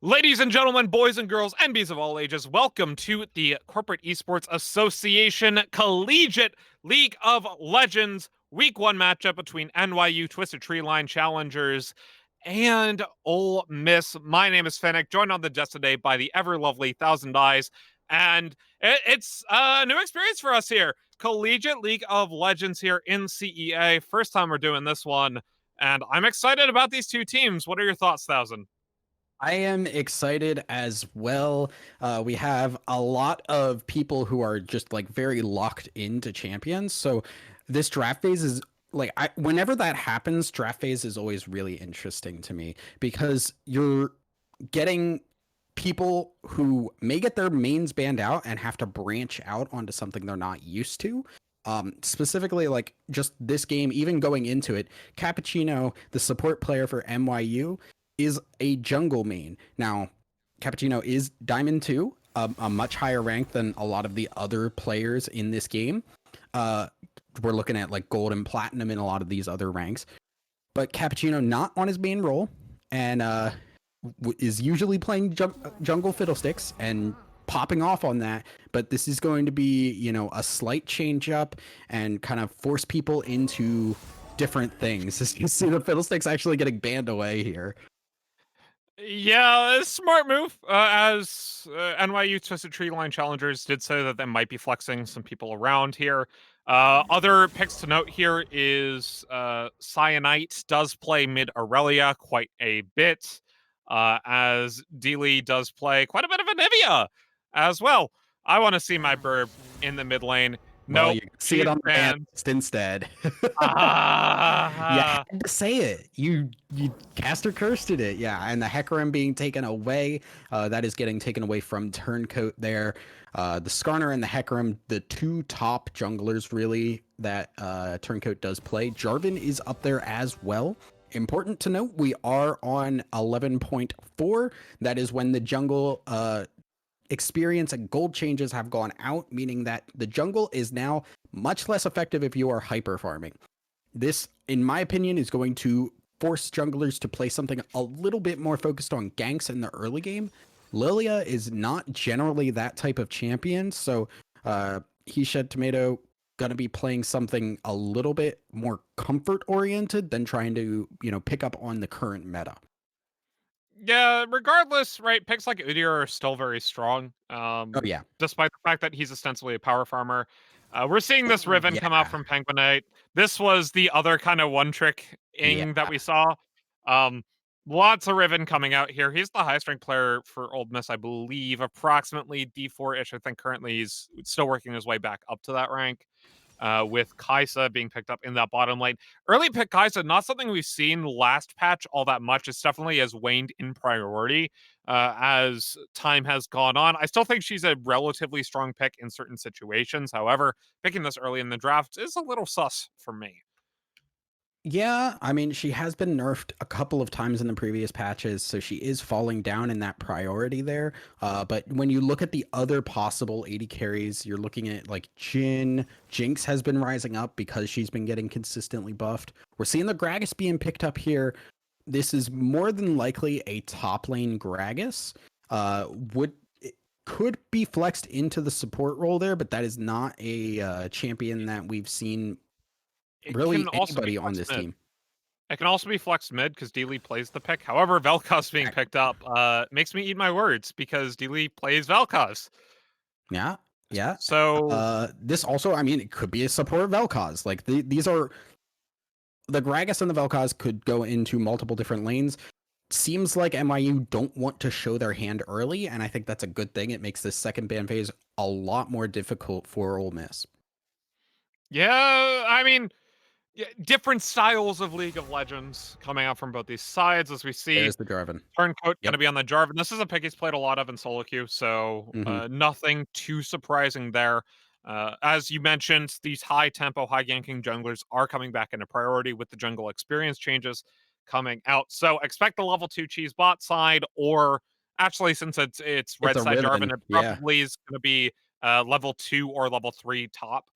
Ladies and gentlemen, boys and girls, and bees of all ages, welcome to the Corporate Esports Association Collegiate League of Legends Week 1 matchup between NYU Twisted Treeline Challengers and Ole Miss. My name is Fennec, joined on the desk today by the ever lovely Thousand Eyes, and it's a new experience for us here. Collegiate League of Legends here in CEA. First time we're doing this one, and I'm excited about these two teams. What are your thoughts, Thousand? I am excited as well. We have a lot of people who are just like very locked into champions. So this draft phase is whenever that happens, draft phase is always really interesting to me because you're getting people who may get their mains banned out and have to branch out onto something they're not used to. Specifically, like just this game, even going into it, Cappuccino, the support player for NYU, is a jungle main. Now, Cappuccino is Diamond 2, a much higher rank than a lot of the other players in this game. Uh, we're looking at like gold and platinum in a lot of these other ranks. But Cappuccino not on his main role and is usually playing jungle fiddlesticks and popping off on that. But this is going to be, a slight change up and kind of force people into different things. As you see the fiddlesticks actually getting banned away here. Yeah, smart move. As NYU Twisted Tree Line Challengers did say that they might be flexing some people around here. Other picks to note here is Cyanite does play mid Aurelia quite a bit, as Dealey does play quite a bit of Anivia as well. I want to see my burb in the mid lane. Well, Nope, you see it she's on the ban banned. list instead. You Ah, had to say it. You caster cursed it. Yeah, and the Hecarim being taken away. That is getting taken away from Turncoat there. The Skarner and the Hecarim, the two top junglers really that Turncoat does play. Jarvan is up there as well. Important to note, we are on 11.4. That is when the jungle experience and gold changes have gone out, meaning that the jungle is now much less effective if you are hyper farming. This, in my opinion, is going to force junglers to play something a little bit more focused on ganks in the early game. Lilia is not generally that type of champion, so he shed tomato gonna be playing something a little bit more comfort oriented than trying to pick up on the current meta. yeah, regardless, right? Picks like Udyr are still very strong, Oh yeah. despite the fact that he's ostensibly a power farmer. We're seeing this Ooh, Riven come out yeah. from Penguinite. This was the other kind of one trick Yeah. ing that we saw. Um, Lots of Riven coming out here. He's the highest ranked player for Old Miss, I believe, approximately D4-ish. I think currently he's still working his way back up to that rank. With Kaisa being picked up in that bottom lane. Early pick Kaisa, not something we've seen last patch all that much. It's definitely has waned in priority as time has gone on. I still think she's a relatively strong pick in certain situations. However, picking this early in the draft is a little sus for me. Yeah, I mean, she has been nerfed a couple of times in the previous patches, so she is falling down in that priority there. But when you look at the other possible 80 carries, you're looking at like Jhin. Jinx has been rising up because she's been getting consistently buffed. We're seeing the Gragas being picked up here. This is more than likely a top lane Gragas. Would it could be flexed into the support role there, but that is not a champion that we've seen It can really also be anybody on flexed this mid. team. It can also be flexed mid because Dealey plays the pick. However, Vel'Koz being picked up makes me eat my words because Dealey plays Vel'Koz. Yeah, yeah. So This also, I mean, it could be a support Vel'Koz. Like these are the Gragas and the Vel'Koz could go into multiple different lanes. Seems like NYU don't want to show their hand early, and I think that's a good thing. It makes this second ban phase a lot more difficult for Ole Miss. yeah, I mean, yeah, different styles of League of Legends coming out from both these sides, as we see There's the Jarvan. Turncoat going to Yep. be on the Jarvan. This is a pick he's played a lot of in solo queue, so Hmm. nothing too surprising there. As you mentioned, these high tempo, high ganking junglers are coming back into priority with the jungle experience changes coming out. So expect the level 2 cheese bot side, or actually, since it's It's red a side Jarvan, Riven. it Yeah. probably is going to be level 2 or level 3 top.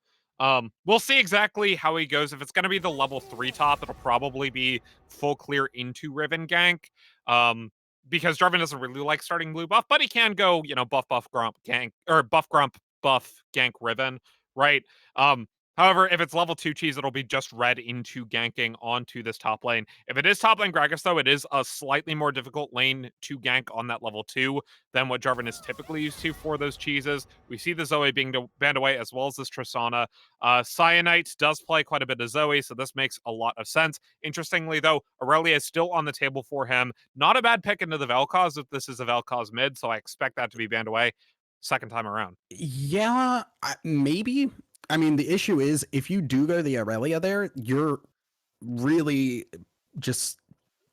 We'll see exactly how he goes. If it's going to be the level 3 top, it'll probably be full clear into Riven gank. Um, because Jarvan doesn't really like starting blue buff, but he can go, buff buff grump gank or buff grump buff gank Riven, right? Um, However, if it's level 2 cheese, it'll be just red into ganking onto this top lane. If it is top lane Gragas, though, it is a slightly more difficult lane to gank on that level 2 than what Jarvan is typically used to for those cheeses. We see the Zoe being banned away as well as this Tristana. Cyanite does play quite a bit of Zoe, so this makes a lot of sense. Interestingly, though, Aurelia is still on the table for him. Not a bad pick into the Vel'Koz if this is a Vel'Koz mid, so I expect that to be banned away second time around. Yeah, maybe. I mean, the issue is if you do go the Aurelia there, you're really just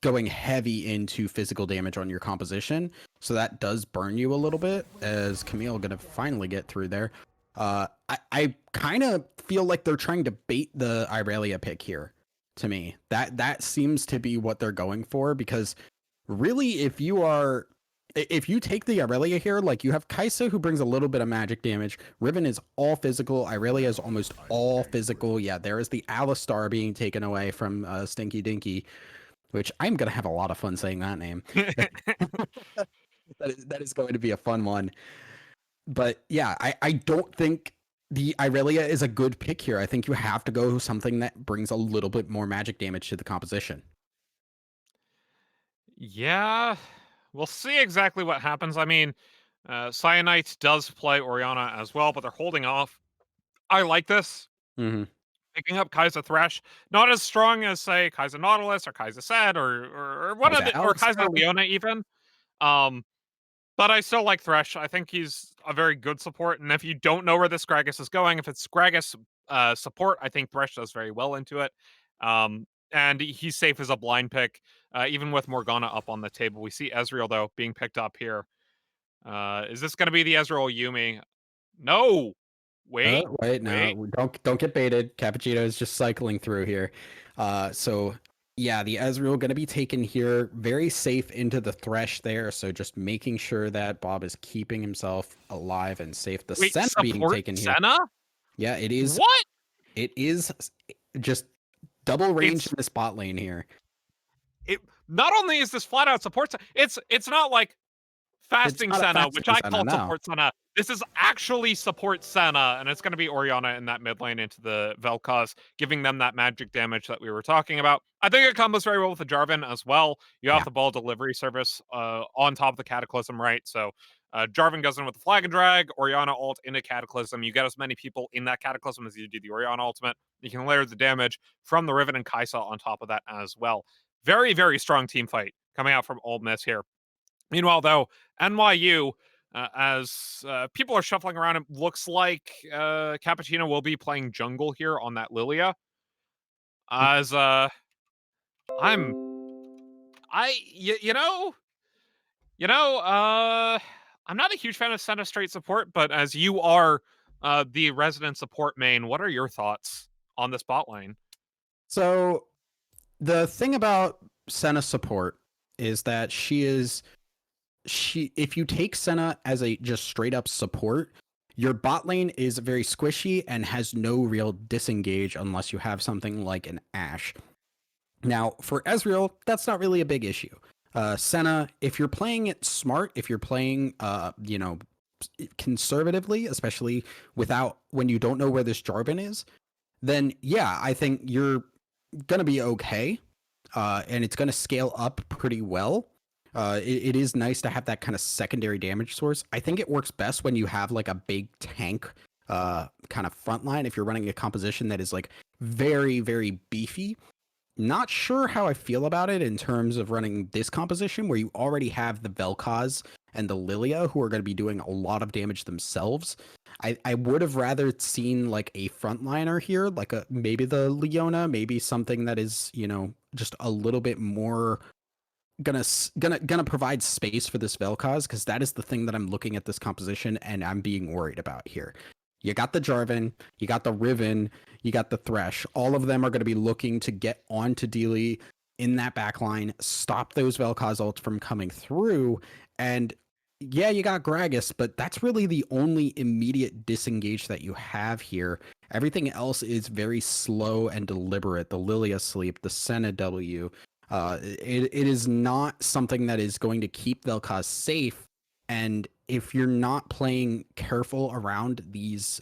going heavy into physical damage on your composition. So that does burn you a little bit, as Camille gonna finally get through there. I kind of feel like they're trying to bait the Aurelia pick here to me. That seems to be what they're going for, because really if you take the Aurelia here, like you have Kaisa who brings a little bit of magic damage. Riven is all physical. Aurelia is almost all physical. Yeah, there is the Alistar being taken away from Stinky Dinky, which I'm going to have a lot of fun saying that name. That is going to be a fun one. But yeah, I don't think the Aurelia is a good pick here. I think you have to go something that brings a little bit more magic damage to the composition. Yeah, we'll see exactly what happens. I mean, Cyanite does play Orianna as well, but they're holding off. I like this. Mm-hmm. Picking up Kai'Sa Thresh, not as strong as say Kai'Sa Nautilus or Kai'Sa Set or one of Kai'Sa the or Kai'Sa Alistar. Leona even. Um, but I still like Thresh. I think he's a very good support. And if you don't know where this Gragas is going, if it's Gragas support, I think Thresh does very well into it. And he's safe as a blind pick, even with Morgana up on the table. We see Ezreal though being picked up here. Is this going to be the Ezreal Yumi? No. Wait, Wait, wait. no, don't get baited. Cappuccino is just cycling through here. So yeah, the Ezreal gonna be taken here, very safe into the Thresh there. So just making sure that Bob is keeping himself alive and safe. The Wait, Senna being support taken here. Senna? Yeah, it is. What? It is just double range It's in the spot lane here. it. Not only is this flat out support, it's not like It's fasting not a Senna, which fasting I Senna, call no. support Senna. This is actually support Senna, and it's going to be Orianna in that mid lane into the Vel'Koz, giving them that magic damage that we were talking about. I think it combos very well with the Jarvan as well. You have Yeah. the ball delivery service on top of the Cataclysm, right? So Jarvan goes in with the Flag and Drag, Orianna ult into Cataclysm. You get as many people in that Cataclysm as you do the Orianna ultimate. You can layer the damage from the Riven and Kaisa on top of that as well. Very, very strong team fight coming out from Old Miss here. Meanwhile, though, NYU, as people are shuffling around, it looks like Cappuccino will be playing jungle here on that Lilia. As I'm, I, I'm not a huge fan of center straight support, but as you are the resident support main, what are your thoughts on this bot lane? So the thing about Senna support is that if you take Senna as a just straight up support, your bot lane is very squishy and has no real disengage unless you have something like an Ashe. Now, for Ezreal, that's not really a big issue. Senna, if you're playing it smart, if you're playing, conservatively, especially when you don't know where this Jarvan is, then yeah, I think you're gonna be okay, and it's gonna scale up pretty well. It is nice to have that kind of secondary damage source. I think it works best when you have like a big tank kind of front line. If you're running a composition that is like very, very beefy, not sure how I feel about it in terms of running this composition where you already have the Vel'Koz and the Lilia who are going to be doing a lot of damage themselves. I would have rather seen like a frontliner here, like maybe the Leona, maybe something that is, just a little bit more gonna provide space for this Vel'Koz, because that is the thing that I'm looking at this composition and I'm being worried about here. You got the Jarvan, you got the Riven, you got the Thresh. All of them are going to be looking to get onto Dealy in that backline, stop those Vel'Koz ults from coming through. And yeah, you got Gragas, but that's really the only immediate disengage that you have here. Everything else is very slow and deliberate. The Lilia sleep, the Senna W, It is not something that is going to keep Vel'Koz safe. And if you're not playing careful around these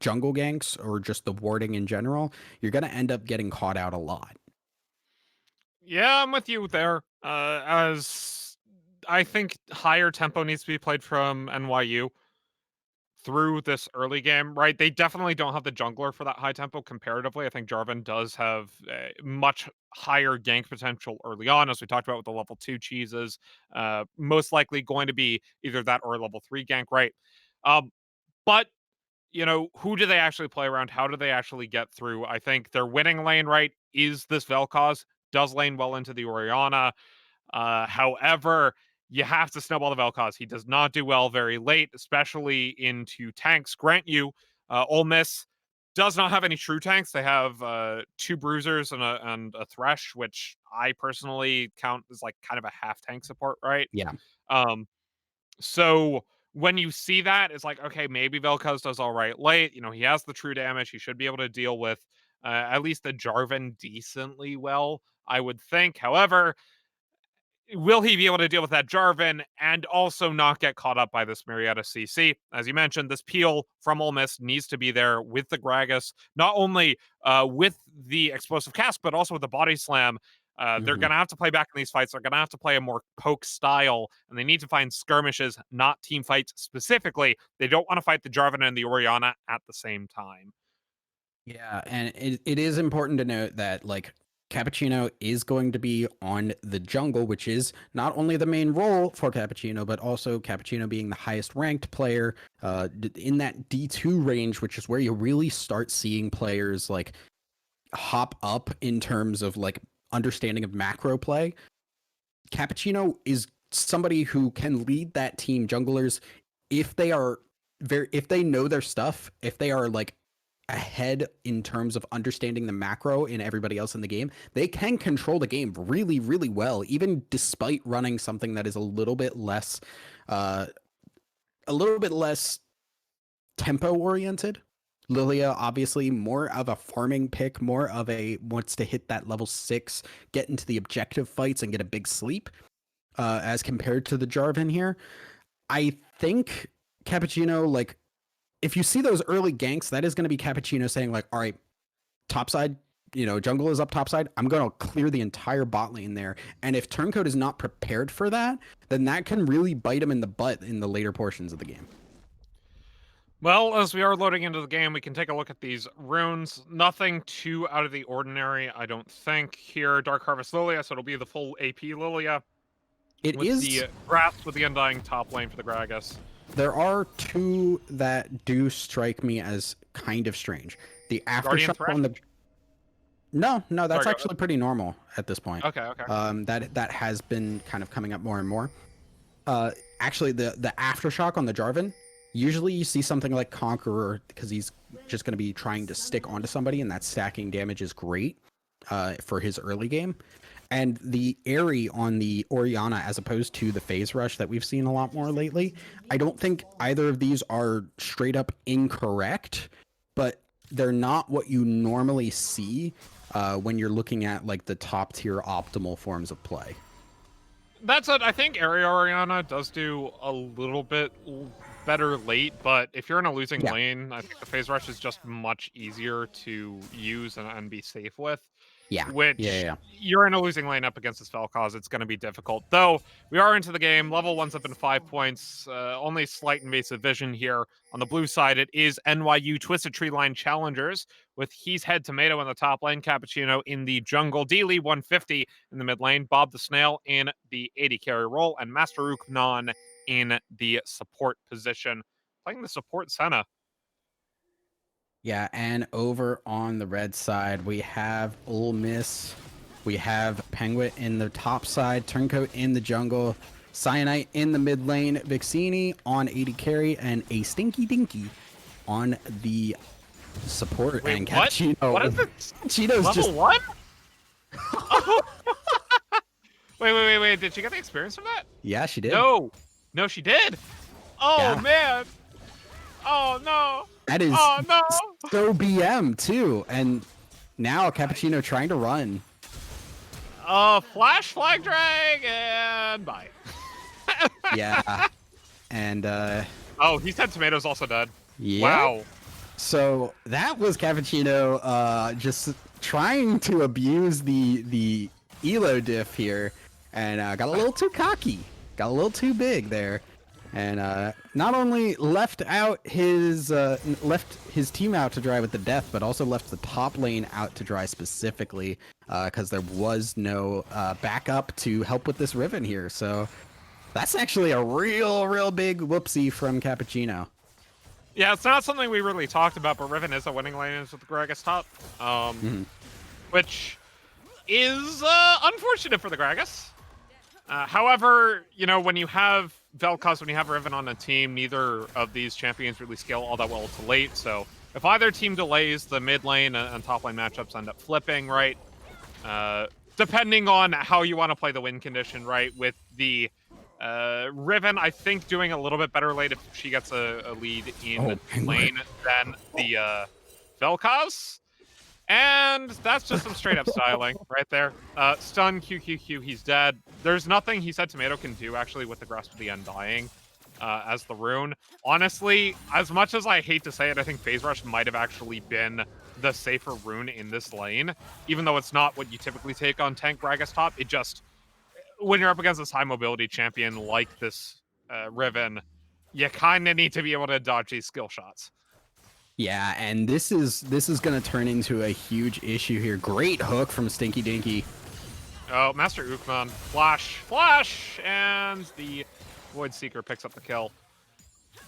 jungle ganks or just the warding in general, you're going to end up getting caught out a lot. Yeah, I'm with you there. As I think higher tempo needs to be played from NYU through this early game, right? They definitely don't have the jungler for that high tempo comparatively. I think Jarvan does have a much higher gank potential early on, as we talked about with the level 2 cheeses. Most likely going to be either that or a level 3 gank, right? But who do they actually play around? How do they actually get through? I think their winning lane, right, is this Vel'Koz. Does lane well into the Orianna. However, you have to snowball the Vel'Koz. He does not do well very late, especially into tanks. Grant you, Ole Miss does not have any true tanks. They have two bruisers and a thresh, which I personally count as like kind of a half tank support, right? Yeah. Um, so when you see that, it's like, okay, maybe Vel'Koz does all right late. He has the true damage. He should be able to deal with at least the Jarvan decently well, I would think. However, will he be able to deal with that Jarvan and also not get caught up by this Marietta CC? As you mentioned, this peel from Ole Miss needs to be there with the Gragas, not only with the explosive cast, but also with the body slam. They're Hmm. going to have to play back in these fights. They're going to have to play a more poke style, and they need to find skirmishes, not team fights specifically. They don't want to fight the Jarvan and the Orianna at the same time. Yeah, and it is important to note that like Cappuccino is going to be on the jungle, which is not only the main role for Cappuccino, but also Cappuccino being the highest ranked player in that D2 range, which is where you really start seeing players like hop up in terms of like understanding of macro play. Cappuccino is somebody who can lead that team junglers if they are if they know their stuff, if they are like ahead in terms of understanding the macro in everybody else in the game, they can control the game really, really well, even despite running something that is uh, a little bit less tempo oriented. Lilia, obviously, more of a farming pick, more of a wants to hit that level 6, get into the objective fights and get a big sleep, as compared to the Jarvan here. I think Cappuccino, like, if you see those early ganks, that is going to be Cappuccino saying, like, all right, topside, jungle is up topside. I'm going to clear the entire bot lane there. And if Turncoat is not prepared for that, then that can really bite him in the butt in the later portions of the game. Well, as we are loading into the game, we can take a look at these runes. Nothing too out of the ordinary, I don't think. Here, Dark Harvest Lilia, so it'll be the full AP Lilia It with is. the Grasp with the Undying top lane for the Gragas. There are two that do strike me as kind of strange. The Guardian aftershock Thresh? on the no, that's Sorry, go ahead. actually pretty normal at this point. Okay, okay. That has been kind of coming up more and more. Uh, Actually, the aftershock on the Jarvan, usually you see something like Conqueror because he's just going to be trying to stick onto somebody, and that stacking damage is great for his early game. And the Airy on the Orianna, as opposed to the Phase Rush that we've seen a lot more lately, I don't think either of these are straight up incorrect, but they're not what you normally see when you're looking at like the top tier optimal forms of play. That's it. I think Area Oriana does do a little bit better late, but if you're in a losing Yeah, lane, I think the Phase Rush is just much easier to use and be safe with. yeah, yeah, Which yeah. you're in a losing lane up against this Vel'Koz, it's going to be difficult. Though we are into the game. Level 1's up in 5 points. Only slight invasive vision here. On the blue side, it is NYU Twisted Treeline Challengers with He's Head Tomato in the top lane, Cappuccino in the jungle, D-Lee 150 in the mid lane, Bob the Snail in the 80 carry role, and Master Uknon in the support position. Playing the support Senna. Yeah, and over on the red side, we have Ole Miss. We have Penguin in the top side, Turncoat in the jungle, Cyanite in the mid lane, Vixini on 80 carry, and a Stinky Dinky on the support. Wait, and what? Cappuccino. What is it? Cappuccino's Level just 1? Wait. Did she get the experience from that? Yeah, she did. No. No, she did. Oh, Yeah. man. Oh, no. That is Oh, no. so BM too. And now Cappuccino trying to run. Flash flag drag and bye. Yeah. And Oh, he said Tomato's also dead. yeah. Wow. So that was Cappuccino just trying to abuse the elo diff here, and got a little too cocky, got a little too big there, and not only left his team out to dry with the death, but also left the top lane out to dry specifically because there was no backup to help with this Riven here. So that's actually a real big whoopsie from Cappuccino. Yeah, it's not something we really talked about, but Riven is a winning lane with the Gragas top, which is unfortunate for the Gragas. However, you know, when you have Vel'Koz, when you have Riven on a team, neither of these champions really scale all that well to late. So if either team delays, the mid lane and top lane matchups end up flipping, right? Depending on how you want to play the win condition, right? With the Riven, I think, doing a little bit better late if she gets a lead in lane than the Vel'Koz. And that's just some straight up styling right there. Stun, QQQ, he's dead. There's nothing he said Tomato can do actually with the Grasp of the Undying as the rune. Honestly, as much as I hate to say it, I think Phase Rush might have actually been the safer rune in this lane. Even though it's not what you typically take on tank Gragas top, it just, when you're up against this high mobility champion like this Riven, you kind of need to be able to dodge these skill shots. Yeah, and this is going to turn into a huge issue here. Great hook from Stinky Dinky. Oh, Master Ukman. Flash! And the Void Seeker picks up the kill.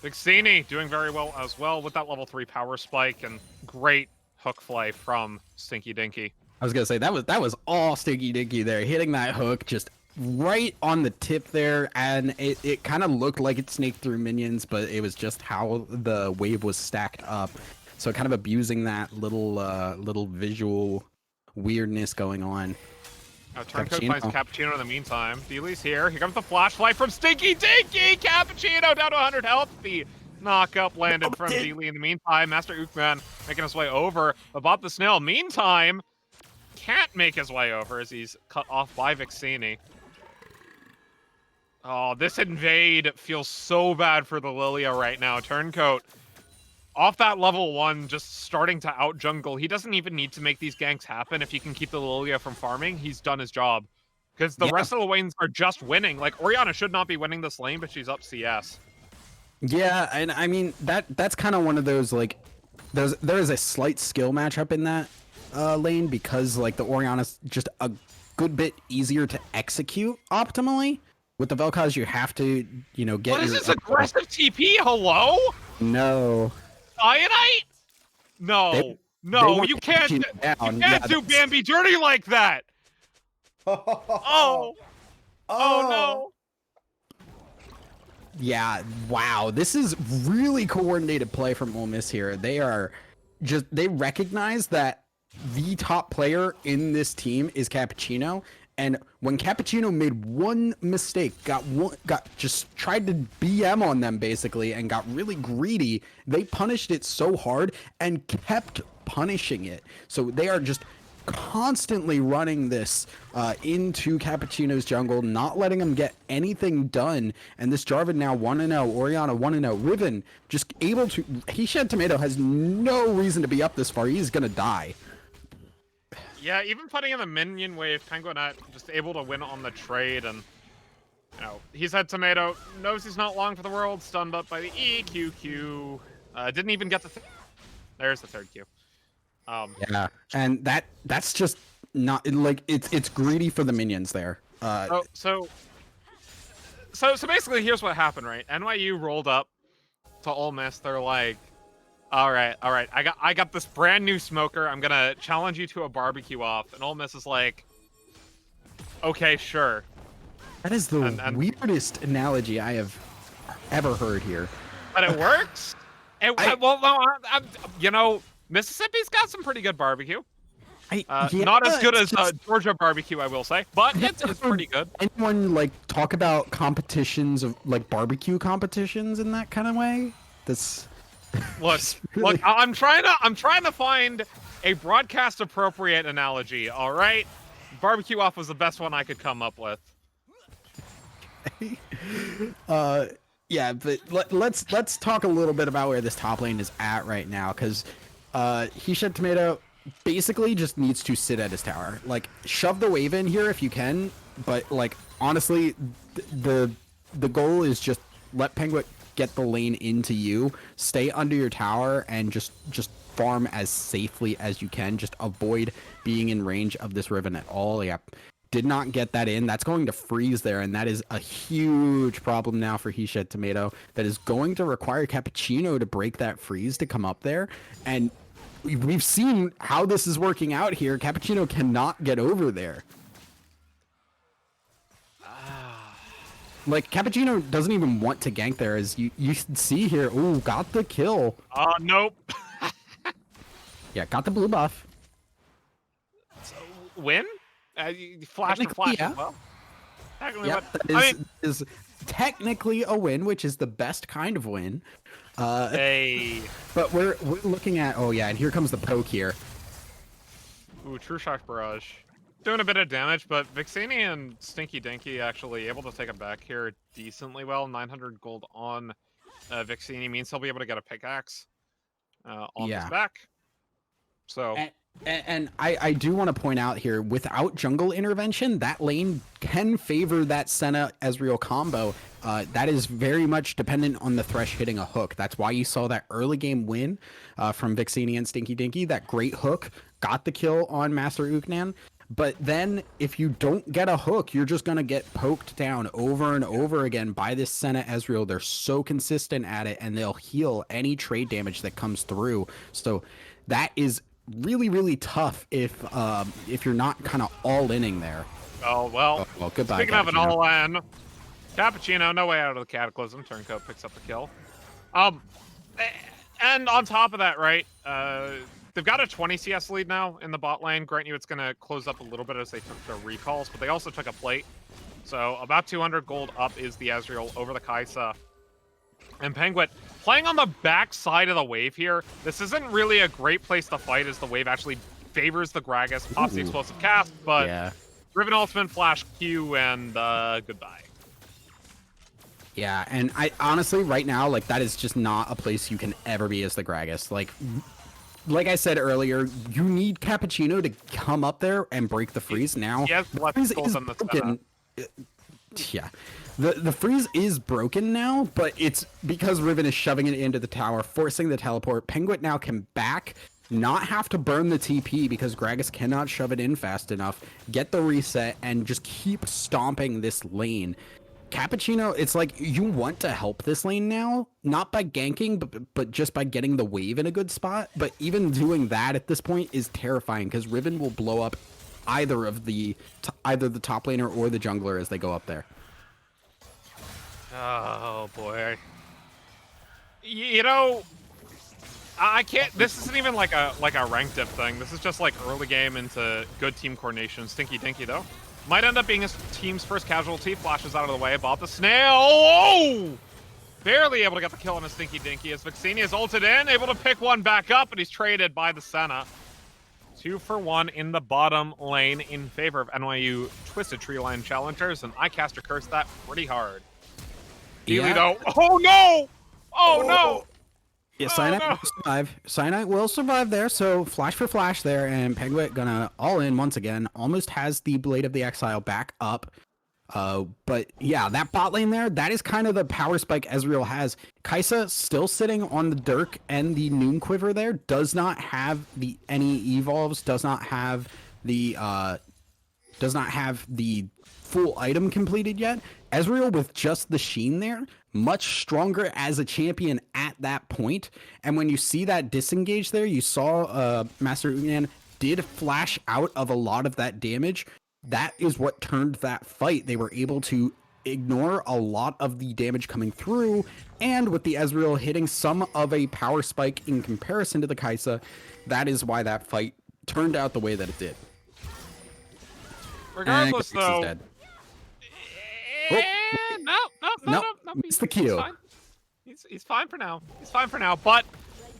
Vixini doing very well as well with that level 3 power spike and great hook fly from Stinky Dinky. I was going to say, that was all Stinky Dinky there, hitting that hook just right on the tip there, and it kind of looked like it snaked through minions, but it was just how the wave was stacked up. So kind of abusing that little visual weirdness going on. Turncoat finds Cappuccino in the meantime. Dealey's here. Here comes the flashlight from Stinky Dinky! Cappuccino down to 100 health. The knock-up landed from Dealey in the meantime. Master Ukman making his way over. About the Snail, meantime, can't make his way over as he's cut off by Vixini. Oh, this invade feels so bad for the Lilia right now. Turncoat, off that level 1, just starting to out-jungle. He doesn't even need to make these ganks happen. If he can keep the Lilia from farming, he's done his job. Because the rest of the lanes are just winning. Like, Orianna should not be winning this lane, but she's up CS. Yeah, and I mean, that's kind of one of those, like, there is a slight skill matchup in that lane because, like, the Orianna's just a good bit easier to execute optimally. With the Vel'Koz, you have to, you know, get. What is this aggressive TP? Hello? No. Cyanite? No. No, you can't. You can't do Bambi dirty like that. Oh no. Yeah, wow. This is really coordinated play from Ole Miss here. They recognize that the top player in this team is Cappuccino. And when Cappuccino made one mistake, just tried to BM on them basically, and got really greedy, they punished it so hard and kept punishing it. So they are just constantly running this into Cappuccino's jungle, not letting him get anything done. And this Jarvan now 1-0, Orianna 1-0, Riven just able to. He Shed Tomato has no reason to be up this far. He's gonna die. Yeah, even putting in the minion wave, Penguinette just able to win on the trade, and you know, he's had Tomato, knows he's not long for the world, stunned up by the EQQ, didn't even get the there's the third Q. Yeah, and that's just not like it's greedy for the minions there. So basically, here's what happened, right? NYU rolled up to Ole Miss. They're like, all right. I got this brand new smoker. I'm gonna challenge you to a barbecue off. And Ole Miss is like, okay, sure. That is the weirdest analogy I have ever heard here. But it works. You know, Mississippi's got some pretty good barbecue. Not as good as Georgia barbecue, I will say, but it's pretty good. Anyone like talk about competitions of like barbecue competitions in that kind of way? That's. Look, I'm trying to find a broadcast appropriate analogy, all right? Barbecue off was the best one I could come up with. Yeah, but let's talk a little bit about where this top lane is at right now, because he shed tomato basically just needs to sit at his tower. Like, shove the wave in here if you can, but like honestly, the goal is just let Penguin get the lane into you, stay under your tower, and just farm as safely as you can. Just avoid being in range of this Riven at all. Yeah, did not get that in. That's going to freeze there, and that is a huge problem now for He Shed Tomato. That is going to require Cappuccino to break that freeze to come up there, and we've seen how this is working out here. Cappuccino cannot get over there. Like, Cappuccino doesn't even want to gank there, as you see here. Ooh, got the kill. Nope. Yeah, got the blue buff. So, win? Flash to flash yeah. as well. Technically, Yep, that is technically a win, which is the best kind of win. Hey. But we're looking at, oh yeah, and here comes the poke here. Ooh, True Shock Barrage. Doing a bit of damage, but Vixini and Stinky Dinky actually able to take him back here decently well. 900 gold on Vixini means he'll be able to get a pickaxe on his back. So... And I do want to point out here, without jungle intervention, that lane can favor that Senna Ezreal combo. That is very much dependent on the Thresh hitting a hook. That's why you saw that early game win from Vixini and Stinky Dinky. That great hook got the kill on Master Uknan. But then if you don't get a hook, you're just going to get poked down over and over again by this Senna Ezreal. They're so consistent at it, and they'll heal any trade damage that comes through. So that is really, really tough if you're not kind of all-inning there. Oh, well, goodbye, speaking of an all-in, Cappuccino, no way out of the Cataclysm. Turncoat picks up the kill. And on top of that, right, they've got a 20 CS lead now in the bot lane. Grant you it's going to close up a little bit as they took their recalls, but they also took a plate. So about 200 gold up is the Ezreal over the Kai'Sa. And Penguin playing on the back side of the wave here. This isn't really a great place to fight, as the wave actually favors the Gragas. Pops the explosive cast, but yeah. Riven Ultimate, Flash Q, and goodbye. Yeah, and I honestly, right now, like, that is just not a place you can ever be as the Gragas. Like I said earlier, you need Cappuccino to come up there and break the freeze now. Yes, the freeze is broken. Yeah. The freeze is broken now, but it's because Riven is shoving it into the tower, forcing the teleport. Penguin now can back, not have to burn the TP because Gragas cannot shove it in fast enough, get the reset, and just keep stomping this lane. Cappuccino, it's like you want to help this lane now, not by ganking, but just by getting the wave in a good spot. But even doing that at this point is terrifying, because Riven will blow up either the top laner or the jungler as they go up there. Oh boy. You know, I can't. This isn't even like a rank dip thing. This is just like early game into good team coordination. Stinky Dinky though might end up being his team's first casualty. Flashes out of the way. Bought the snail. Oh! Barely able to get the kill on a Stinky Dinky as Vixini is ulted in, able to pick one back up, but he's traded by the Senna. 2 for 1 in the bottom lane in favor of NYU Twisted Treeline Challengers, and I caster curse that pretty hard. Yeah. Though. Oh no! Oh no! Yeah, Cyanide will survive. Cyanide will survive there, so flash for flash there, and Penguin gonna all in once again. Almost has the Blade of the Exile back up. But yeah, that bot lane there, that is kind of the power spike Ezreal has. Kai'Sa still sitting on the Dirk and the Noon Quiver there, does not have any evolves, does not have the full item completed yet. Ezreal with just the Sheen there, much stronger as a champion at that point. And when you see that disengage there, you saw Master Uknan did flash out of a lot of that damage. That is what turned that fight. They were able to ignore a lot of the damage coming through, and with the Ezreal hitting some of a power spike in comparison to the Kai'Sa, that is why that fight turned out the way that it did. Regardless, though... No. It's the Q. He's fine for now. He's fine for now, but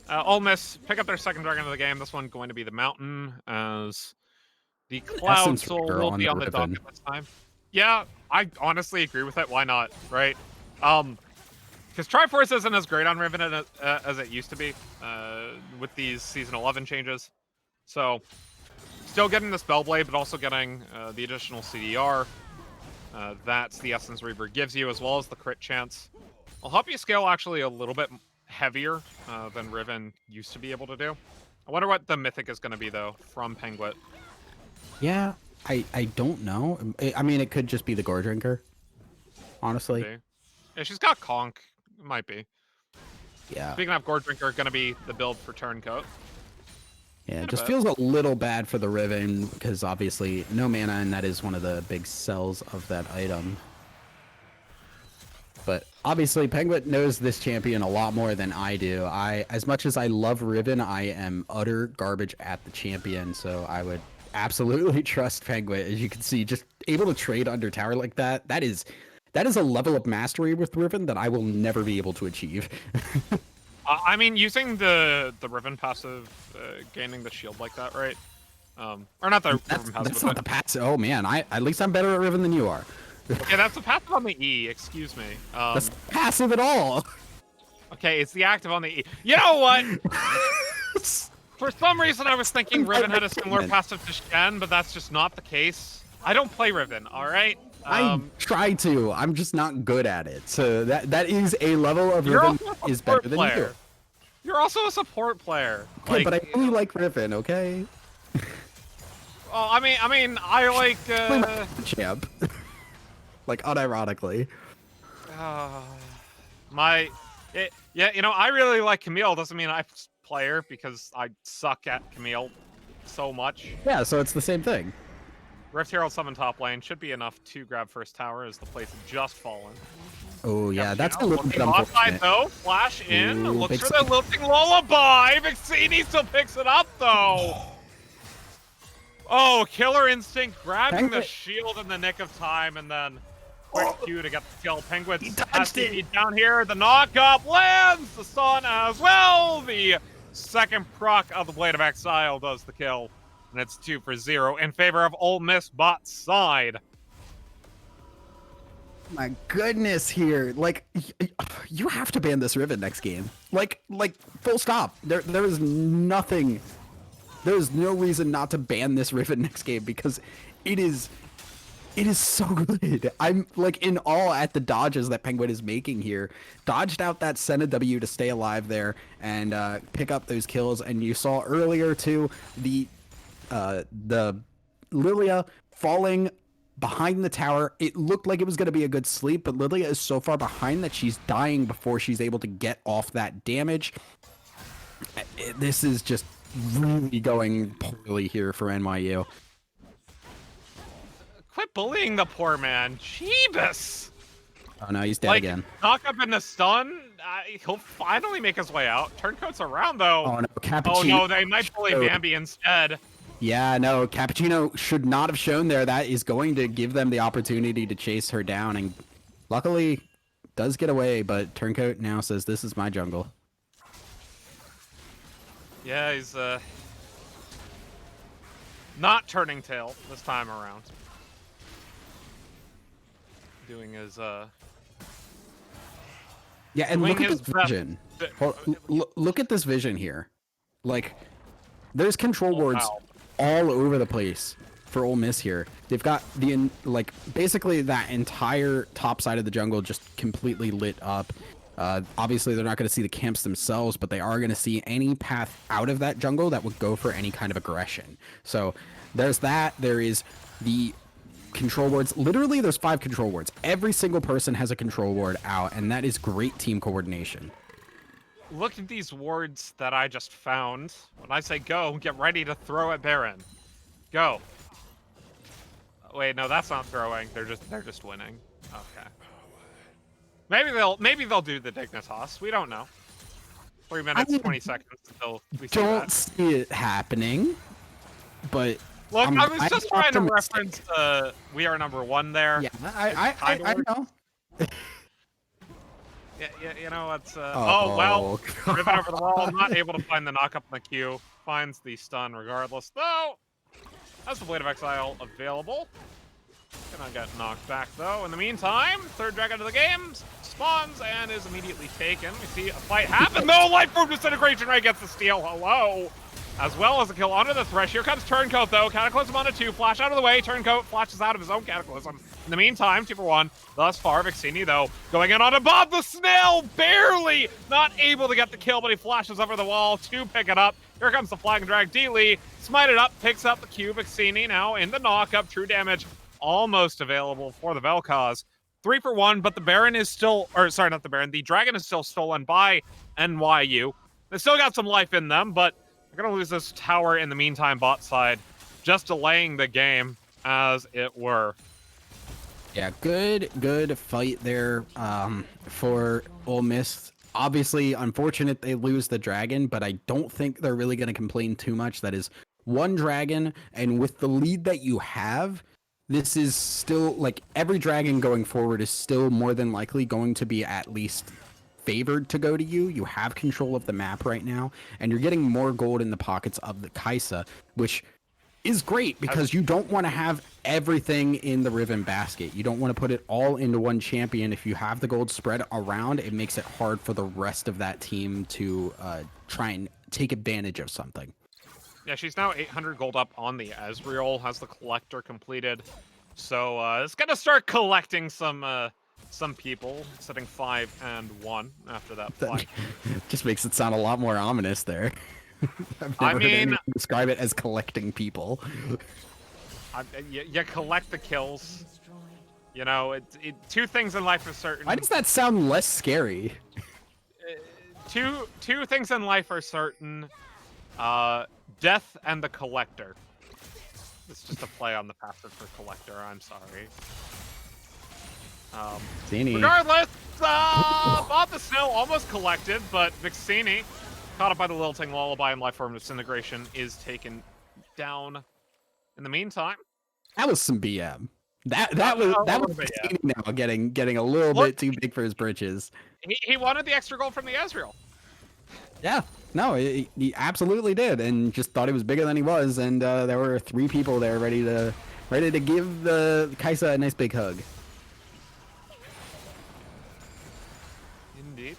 Ole Miss pick up their second dragon of the game. This one going to be the Mountain, as The Cloud Essence Soul Rigger will on be the on the Riven. docket this time. Yeah, I honestly agree with it. Why not, right? Because Triforce isn't as great on Riven as it used to be with these Season 11 changes. So, still getting the Spellblade, but also getting the additional CDR. That's the Essence Reaver gives you, as well as the crit chance. I'll help you scale actually a little bit heavier than Riven used to be able to do. I wonder what the Mythic is going to be, though, from Penguin. Yeah, I don't know. I mean, it could just be the Gore Drinker, honestly. Yeah, she's got Conk. It might be. Yeah. Speaking of Gore Drinker, going to be the build for Turncoat. Yeah, it just feels a little bad for the Riven because obviously no mana, and that is one of the big sells of that item. But obviously, Penguin knows this champion a lot more than I do. As much as I love Riven, I am utter garbage at the champion, so I would absolutely trust Penguin. As you can see, just able to trade under tower like that, that is a level of mastery with Riven that I will never be able to achieve. I mean, using the Riven passive, gaining the shield like that, right? Or not the Riven passive. That's not the passive. Oh man, at least I'm better at Riven than you are. Okay, that's the passive on the E. Excuse me. That's passive at all. Okay, it's the active on the E. You know what? For some reason, I was thinking Riven had a similar passive to Shen, but that's just not the case. I don't play Riven, all right? I try to. I'm just not good at it. So that is a level of Riven is better than you. You're also a support player. Okay, but I really like Riven. Okay. Well, I mean, I like champ. Like unironically. Yeah, you know, I really like Camille. Doesn't mean I play her because I suck at Camille so much. Yeah, so it's the same thing. Rift Herald summon top lane should be enough to grab first tower as the place had just fallen. Oh yeah, that's a little bit unfortunate. Though, flash in, Ooh, looks for the lilting lullaby. Vixini still picks it up though. Oh, Killer Instinct grabbing the shield in the nick of time, and then quick Q to get the kill. Penguin has to be down here. The knock-up lands the stun as well. The second proc of the Blade of Exile does the kill, and it's 2 for 0 in favor of Ole Miss bot side. My goodness, here, like, you have to ban this Riven next game. Like, full stop. There is nothing. There is no reason not to ban this Riven next game because it is so good. I'm like in awe at the dodges that Penguin is making here. Dodged out that Senna W to stay alive there and pick up those kills. And you saw earlier too the Lilia falling behind the tower. It looked like it was going to be a good sleep, but Lilia is so far behind that she's dying before she's able to get off that damage. This is just really going poorly here for NYU. Quit bullying the poor man. Jeebus! Oh no, he's dead again. Knock up in the stun. He'll finally make his way out. Turncoat's around though. Oh no, Cappuccino. Oh no, they might bully Bambi instead. Yeah, no, Cappuccino should not have shown there. That is going to give them the opportunity to chase her down, and luckily does get away, but Turncoat now says, this is my jungle. Yeah, he's not turning tail this time around. Doing his yeah, and look at this vision. Look at this vision here. Like, there's control wards all over the place for Ole Miss here. They've got basically that entire top side of the jungle just completely lit up. Obviously, they're not going to see the camps themselves, but they are going to see any path out of that jungle that would go for any kind of aggression. So there's that. There is the control wards. Literally, there's 5 control wards. Every single person has a control ward out, and that is great team coordination. Look at these wards that I just found. When I say go, get ready to throw at Baron. Go. Wait, no, that's not throwing. They're just winning. Okay. Maybe they'll do the Dignitas. We don't know. 3 minutes, 20 seconds until we see don't that. see it happening, but look, I was just trying to reference the "We Are Number One" there. Yeah, I know. Yeah, you know what's oh well, Riven over the wall, not able to find the knock up in the queue. Finds the stun regardless, though. Has the Blade of Exile available. Gonna get knocked back though. In the meantime, third dragon of the game spawns and is immediately taken. We see a fight happen. No, Life Form Disintegration Ray gets the steal. Hello. As well as a kill onto the Thresh. Here comes Turncoat though. Cataclysm onto 2. Flash out of the way. Turncoat flashes out of his own Cataclysm. In the meantime, 2 for 1. Thus far, Vixini though going in onto Bob the Snail. Barely not able to get the kill, but he flashes over the wall to pick it up. Here comes the Flag and Drag D-Lee. Smite it up. Picks up the Q. Vixini now in the knock-up. True damage almost available for the Vel'Koz. 3 for 1, but the Baron is still, or sorry, not the Baron, the Dragon is still stolen by NYU. They still got some life in them, but they're going to lose this tower in the meantime, bot side, just delaying the game, as it were. Yeah, good fight there for Ole Miss. Obviously, unfortunate they lose the Dragon, but I don't think they're really going to complain too much. That is one Dragon, and with the lead that you have, this is still, like, every Dragon going forward is still more than likely going to be at least favored to go to you. You have control of the map right now, and you're getting more gold in the pockets of the Kaisa, which is great because you don't want to have everything in the Riven basket. You don't want to put it all into one champion. If you have the gold spread around, it makes it hard for the rest of that team to try and take advantage of something. Yeah, she's now 800 gold up on the Ezreal, has the Collector completed. So it's gonna start collecting some people, sitting 5 and 1 after that fight. Just makes it sound a lot more ominous there. I mean, describe it as collecting people. You collect the kills. You know, 2 things in life are certain. Why does that sound less scary? Two things in life are certain. Death and the Collector. It's just a play on the passive for Collector, I'm sorry. Regardless, Bob the Snail almost collected, but Vixini, caught up by the Lilting Lullaby and Life Form Disintegration, is taken down. In the meantime, that was some BM. That was Vixini now getting a little bit too big for his britches. He wanted the extra gold from the Ezreal. Yeah, no, he absolutely did, and just thought he was bigger than he was, and there were 3 people there ready to give the Kaisa a nice big hug. Indeed.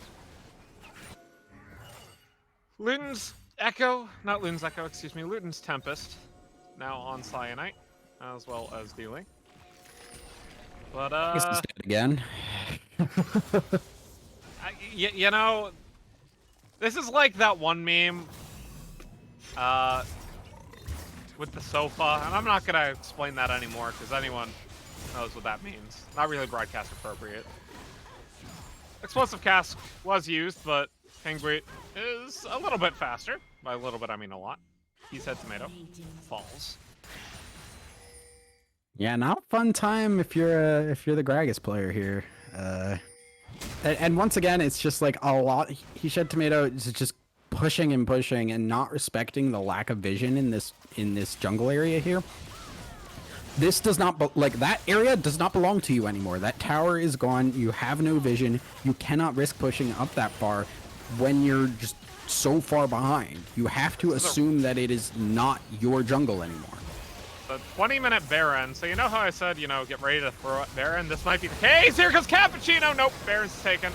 Luton's Echo, not Luton's Echo, excuse me, Luton's Tempest, now on Cyanite, as well as dealing. But He's dead again. you know, this is like that one meme with the sofa, and I'm not going to explain that anymore because anyone knows what that means. Not really broadcast appropriate. Explosive Cask was used, but Penguin is a little bit faster. By a little bit, I mean a lot. He said Tomato falls. Yeah, not a fun time if you're the Gragas player here. And once again, it's just like a lot. He shed Tomato is just pushing and pushing and not respecting the lack of vision in this jungle area here. This does not that area does not belong to you anymore. That tower is gone. You have no vision. You cannot risk pushing up that far when you're just so far behind. You have to assume that it is not your jungle anymore. The 20-minute Baron, so you know how I said, you know, get ready to throw at Baron? This might be the case. Here comes Cappuccino. Nope, Baron's taken.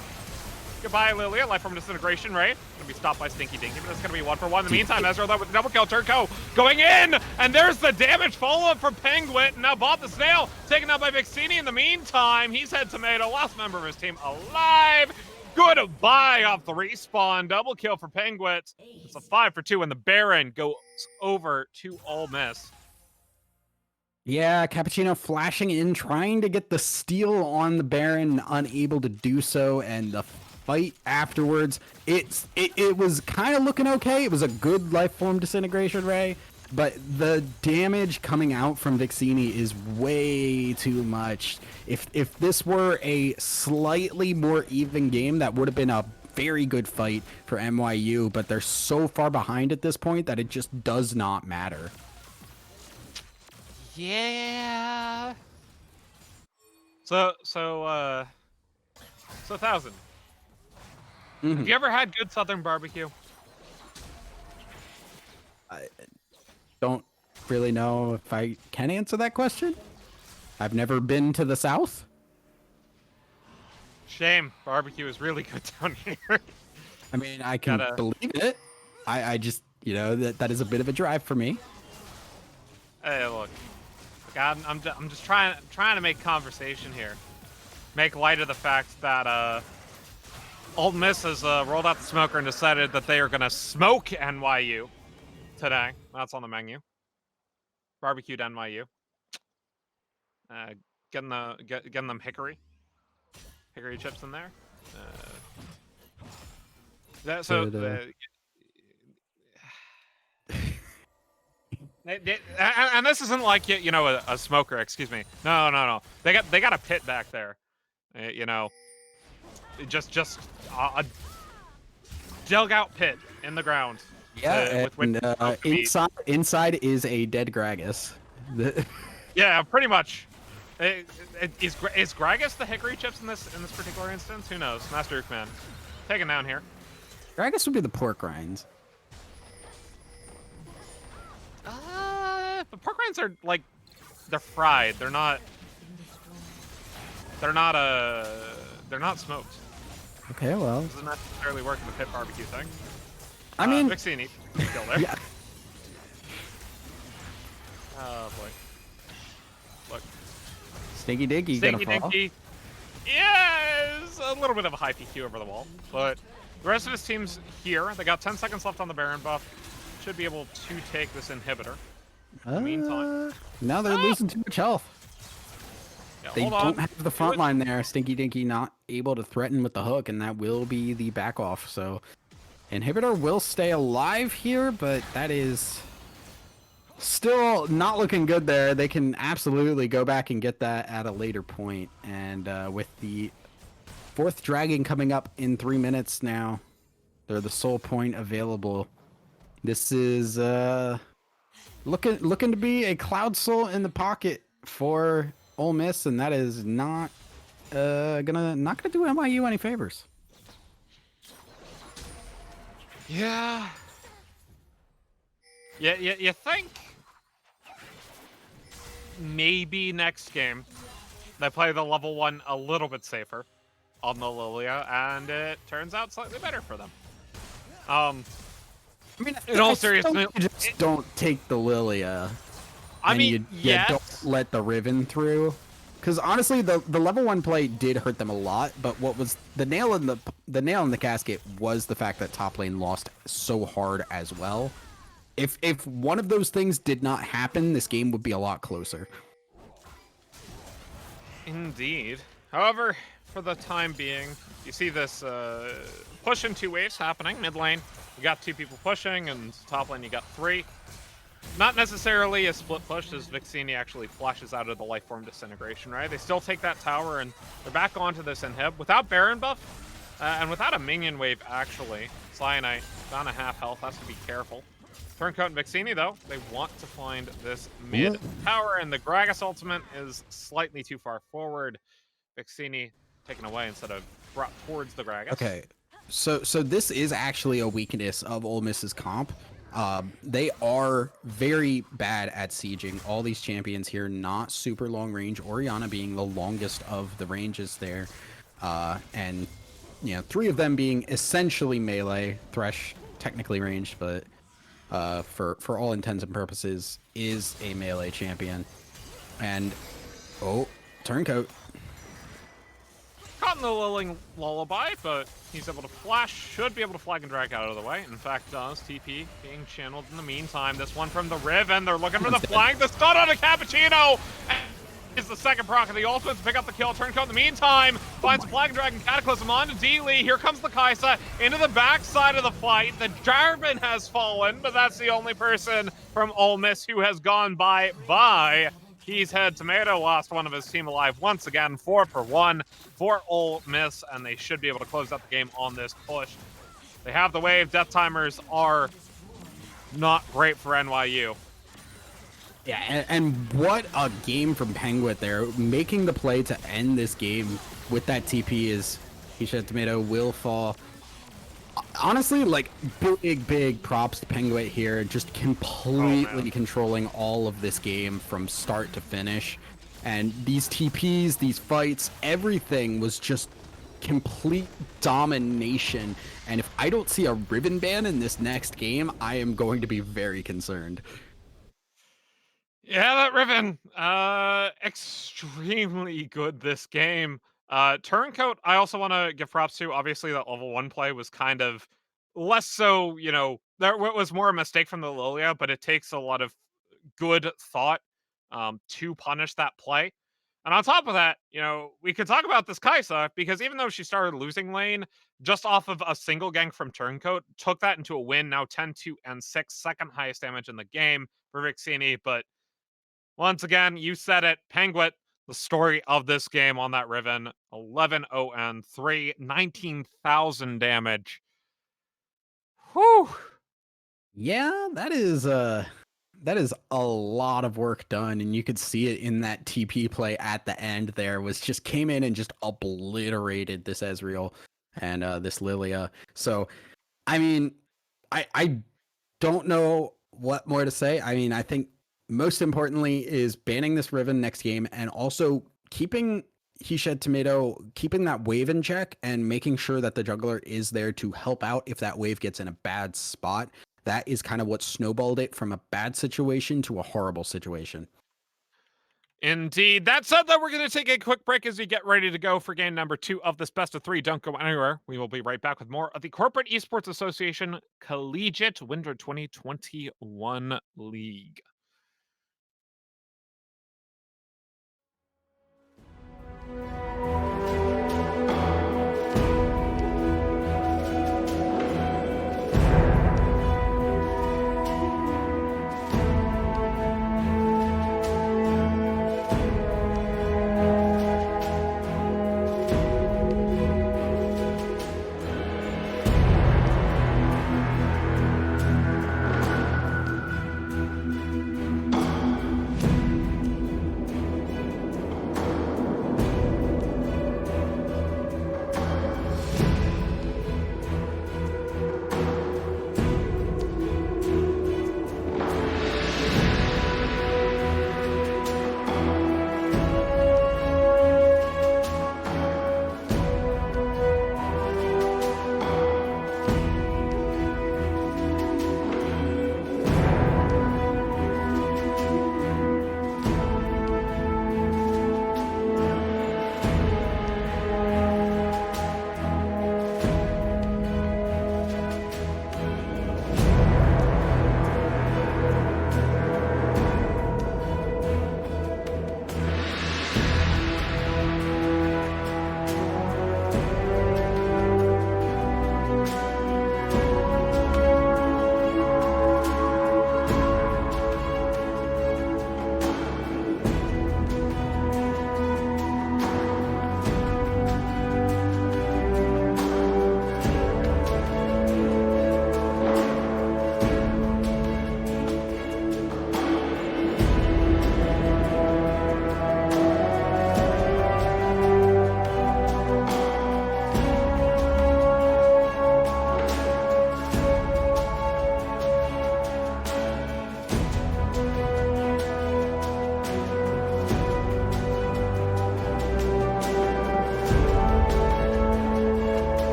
Goodbye, Lilia. Life Form Disintegration, right? Gonna be stopped by Stinky Dinky, but it's gonna be 1 for 1. In the meantime, Ezreal though with the double kill. Turnco going in, and there's the damage follow-up from Penguin. Now Bob the Snail taken out by Vixini. In the meantime, he's had Tomato, last member of his team, alive. Goodbye off the respawn. Double kill for Penguins. It's a 5 for 2, and the Baron goes over to Ole Miss. Yeah, Cappuccino flashing in, trying to get the steal on the Baron, unable to do so, and the fight afterwards, it was kind of looking okay. It was a good Life Form Disintegration Ray, but the damage coming out from Vixini is way too much. If this were a slightly more even game, that would have been a very good fight for NYU, but they're so far behind at this point that it just does not matter. Yeah. So 1,000. Mm-hmm. Have you ever had good Southern barbecue? I don't really know if I can answer that question. I've never been to the South. Shame. Barbecue is really good down here. I mean, I can believe it. I just, you know, that is a bit of a drive for me. Hey, look. I'm just trying to make conversation here. Make light of the fact that Old Miss has rolled out the smoker and decided that they are gonna smoke NYU today. That's on the menu. Barbecued NYU. Getting them hickory chips in there. And this isn't like you know a smoker. Excuse me. No. They got a pit back there. You know, just a dug out pit in the ground. Yeah, inside is a dead Gragas. Yeah, pretty much. Is Gragas the hickory chips in this particular instance? Who knows? Master Ukman, taken down here. Gragas would be the pork rinds. But pork rinds are like they're fried. They're not smoked. Okay, well. This doesn't necessarily work in the pit barbecue thing. I mean, Vixini still there. Yeah. Oh boy. Look. Stinky Dinky gonna fall. Dinky. Yeah, it's a little bit of a high PQ over the wall, but the rest of his team's here. They got 10 seconds left on the Baron buff. Should be able to take this inhibitor. In the meantime, now they're losing too much health. Yeah, they don't have the front line there. Stinky Dinky not able to threaten with the hook, and that will be the back off. So inhibitor will stay alive here, but that is still not looking good there. They can absolutely go back and get that at a later point. And with the 4th dragon coming up in 3 minutes now, they're the sole point available. This is looking to be a Cloud Soul in the pocket for Ole Miss, and that is not gonna do NYU any favors. Yeah. You think maybe next game they play the level 1 a little bit safer on the Lilia, and it turns out slightly better for them. I mean, in all seriousness, just don't take the Lilia. I mean, you don't let the Riven through. Because honestly, the level 1 play did hurt them a lot, but what was the nail in the casket was the fact that top lane lost so hard as well. If one of those things did not happen, this game would be a lot closer. Indeed. However, for the time being, you see this push in 2 waves happening. Mid lane, you got 2 people pushing, and top lane, you got 3. Not necessarily a split push, as Vixini actually flashes out of the life form disintegration, right? They still take that tower, and they're back onto this inhib. Without Baron buff, and without a minion wave, actually. Cyanite, down a half health, has to be careful. Turncoat and Vixini, though, they want to find this mid tower, and the Gragas ultimate is slightly too far forward. Vixini taken away instead of brought towards the Gragas. Okay, so this is actually a weakness of Ole Miss's comp. They are very bad at sieging. All these champions here, not super long range. Orianna being the longest of the ranges there. And, you know, 3 of them being essentially melee. Thresh, technically ranged, but for all intents and purposes, is a melee champion. And, Turncoat. Caught in the lulling lullaby, but he's able to flash, should be able to flag and drag out of the way. In fact, does. TP being channeled in the meantime. This one from the Riven. They're looking for the flank. The stun on a Cappuccino is the second proc of the ultimate to pick up the kill. Turncoat in the meantime finds a flag and drag and Cataclysm onto D-Lee. Here comes the Kaisa into the backside of the fight. The Jarvan has fallen, but that's the only person from Ole Miss who has gone bye-bye. He's had Tomato, lost one of his team alive once again, 4 for 1 for Ole Miss, and they should be able to close out the game on this push. They have the wave. Death timers are not great for NYU. Yeah, and what a game from Penguin there. Making the play to end this game with that TP is Keisha Tomato will fall. Honestly, like big props to Penguin here, just completely controlling all of this game from start to finish. And these TPs, these fights, everything was just complete domination. And if I don't see a ribbon ban in this next game, I am going to be very concerned. Yeah, that Riven, extremely good this game. Turncoat, I also want to give props to. Obviously, that level 1 play was kind of less so, there was more a mistake from the Lilia, but it takes a lot of good thought to punish that play. And on top of that, we could talk about this Kaisa, because even though she started losing lane just off of a single gank from Turncoat, took that into a win, now 10-2 and 6, second highest damage in the game for Vixini, but once again, you said it. Penguin, the story of this game on that Riven. 11-0 and 3, 19,000 damage. Whew. Yeah, that is a lot of work done, and you could see it in that TP play at the end there, was just came in and just obliterated this Ezreal and this Lilia. So, I mean, I don't know what more to say. I mean, I think most importantly is banning this Riven next game, and also keeping He Shed Tomato, keeping that wave in check and making sure that the jungler is there to help out if that wave gets in a bad spot. That is kind of what snowballed it from a bad situation to a horrible situation. Indeed. That said, though, we're going to take a quick break as we get ready to go for game number 2 of this best of 3. Don't go anywhere. We will be right back with more of the Corporate Esports Association Collegiate Winter 2021 League.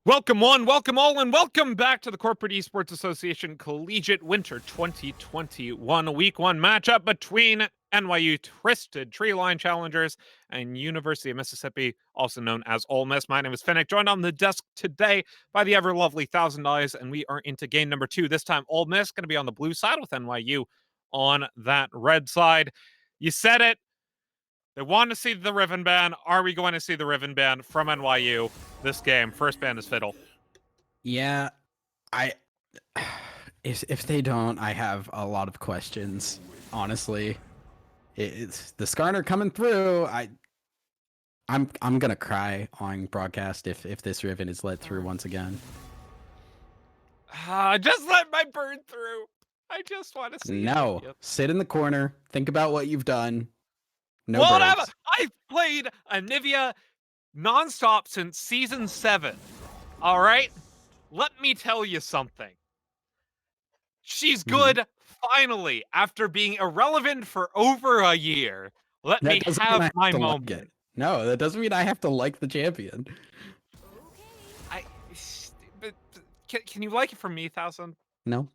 Welcome one, welcome all, and welcome back to the Corporate Esports Association Collegiate Winter 2021 Week 1 matchup between NYU Twisted Treeline Challengers and University of Mississippi, also known as Ole Miss. My name is Finnick, joined on the desk today by the ever lovely Thousand Eyes, and we are into game number 2. This time, Ole Miss going to be on the blue side with NYU on that red side. You said it. They want to see the Riven ban. Are we going to see the Riven ban from NYU this game? First ban is Fiddle. Yeah, if they don't, I have a lot of questions. Honestly, it's the Skarner coming through. I'm gonna cry on broadcast if this Riven is let through once again. Just let my bird through. I just want to see No, it. sit in the corner. Think about what you've done. No Well, birds. I've played Anivia nonstop since season 7. All right, let me tell you something. She's good finally after being irrelevant for over a year. Let me have my moment. Like it. No, that doesn't mean I have to like the champion. But can you like it from me, Thousand? No.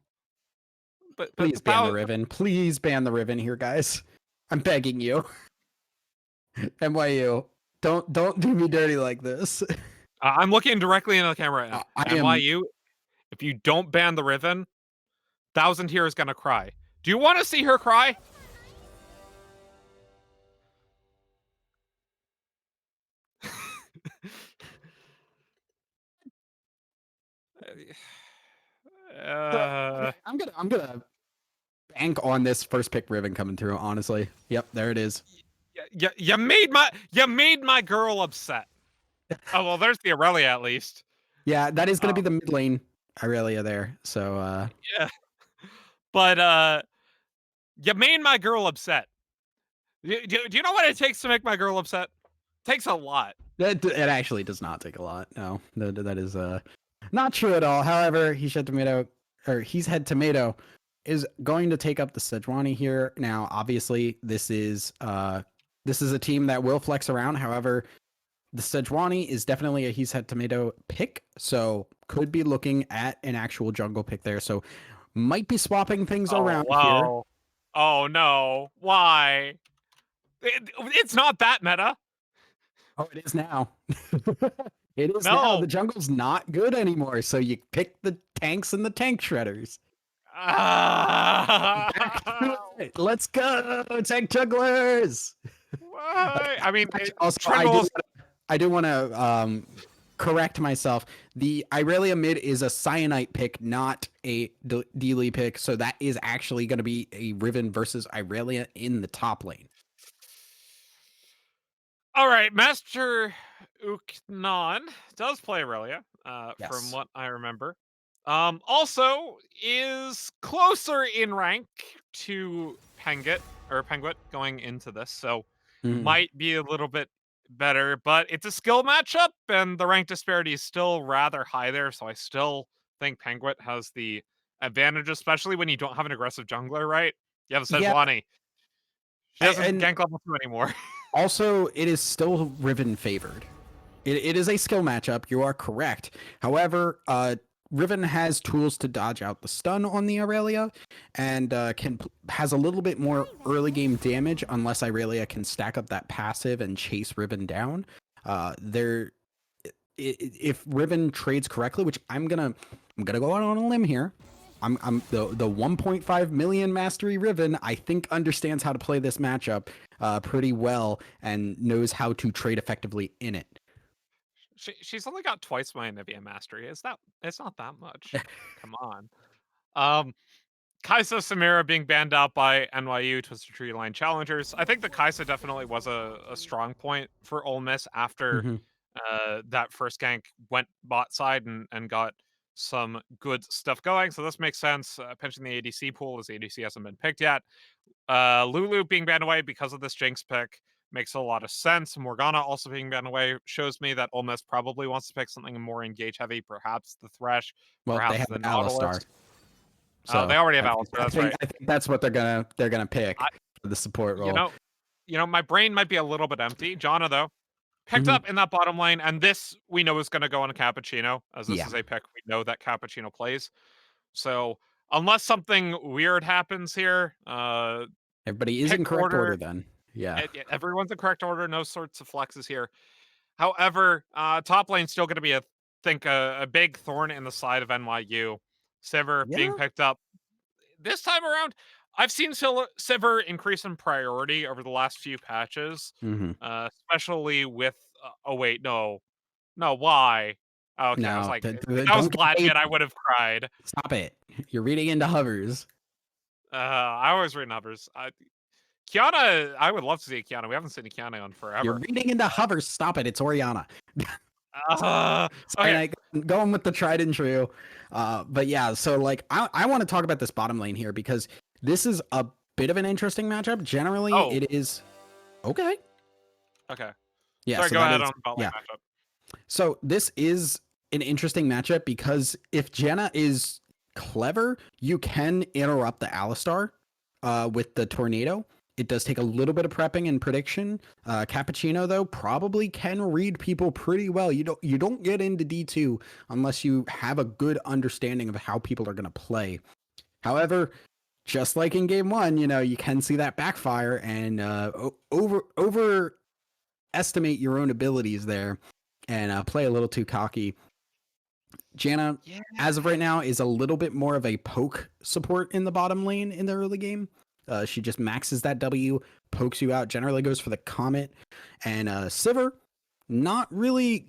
But please ban the Riven. Please ban the Riven here, guys. I'm begging you. NYU, don't do me dirty like this. I'm looking directly into the camera right now. NYU, if you don't ban the Riven, Thousand here is gonna cry. Do you want to see her cry? I'm gonna bank on this first pick Riven coming through. Honestly, yep, there it is. You made my girl upset. Oh well, there's the Aurelia at least. Yeah, that is gonna be the mid lane Aurelia there. So yeah, but you made my girl upset. Do you know what it takes to make my girl upset? It takes a lot. It actually does not take a lot. No, that is not true at all. However, he's had tomato is going to take up the Sejuani here. Now, obviously, this is a team that will flex around. However, the Sejuani is definitely a he's had tomato pick, so could be looking at an actual jungle pick there. So might be swapping things around here. Oh no! Why? It's not that meta. Oh, it is now. It is now. The jungle's not good anymore, so you pick the tanks and the tank shredders. Let's go, tank jugglers! Why? I mean, also, I do want to correct myself. The Irelia mid is a Cyanite pick, not a Dealy pick, so that is actually going to be a Riven versus Irelia in the top lane. All right, Master Uknon does play Aurelia, yes. from what I remember. Also is closer in rank to Penguit going into this, so might be a little bit better, but it's a skill matchup, and the rank disparity is still rather high there, so I still think Penguit has the advantage, especially when you don't have an aggressive jungler, right? You have a Sejuani. Yeah. She doesn't gank level 2 anymore. Also, it is still Riven favored. It is a skill matchup. You are correct. However, Riven has tools to dodge out the stun on the Aurelia, and has a little bit more early game damage unless Aurelia can stack up that passive and chase Riven down. If Riven trades correctly, which I'm gonna go out on a limb here. I'm the 1.5 million mastery Riven, I think understands how to play this matchup pretty well and knows how to trade effectively in it. She's only got twice my Anivia mastery. It's not that much. Come on. Kaisa Samira being banned out by NYU Twisted Treeline Challengers. I think the Kaisa definitely was a strong point for Ole Miss after that first gank went bot side and got some good stuff going. So this makes sense. Pinching the ADC pool as ADC hasn't been picked yet. Lulu being banned away because of this Jinx pick makes a lot of sense. Morgana also being banned away shows me that Ole Miss probably wants to pick something more engage heavy, perhaps the Thresh, perhaps the Nautilus. So they already have Alistar. That's right. I think that's what they're gonna pick for the support role. You know, my brain might be a little bit empty. Janna though. picked up in that bottom lane, and this we know is going to go on a Cappuccino, as this Yeah. is a pick we know that Cappuccino plays. So unless something weird happens here, Everybody is pick in correct order order. then. Yeah. Everyone's in correct order. No sorts of flexes here. However, top lane's still going to be a big thorn in the side of NYU. Sivir being Yeah. picked up this time around. I've seen Sivir increase in priority over the last few patches, Mm-hmm. especially with. Oh wait, no, why? Okay, I was No, like, if that was don't get Blackhead, I baited. would have cried. Stop it. You're reading into hovers. I always read numbers. Kiana, I would love to see a Kiana. We haven't seen a Kiana on You're forever. reading into hovers. Stop it. It's Oriana. Sorry, Okay. like going with the tried and true. But yeah, so like I want to talk about this bottom lane here because this is a bit of an interesting matchup. Generally, Oh, it is okay. okay. Yeah, Sorry, so go that ahead is on bot lane yeah. matchup. So this is an interesting matchup because if Jenna is clever, you can interrupt the Alistar with the tornado. It does take a little bit of prepping and prediction. Cappuccino though probably can read people pretty well. You don't get into D2 unless you have a good understanding of how people are going to play. However, just like in game one, you can see that backfire and overestimate your own abilities there and play a little too cocky. Janna, Yeah. as of right now, is a little bit more of a poke support in the bottom lane in the early game. She just maxes that W, pokes you out, generally goes for the Comet. And Sivir, not really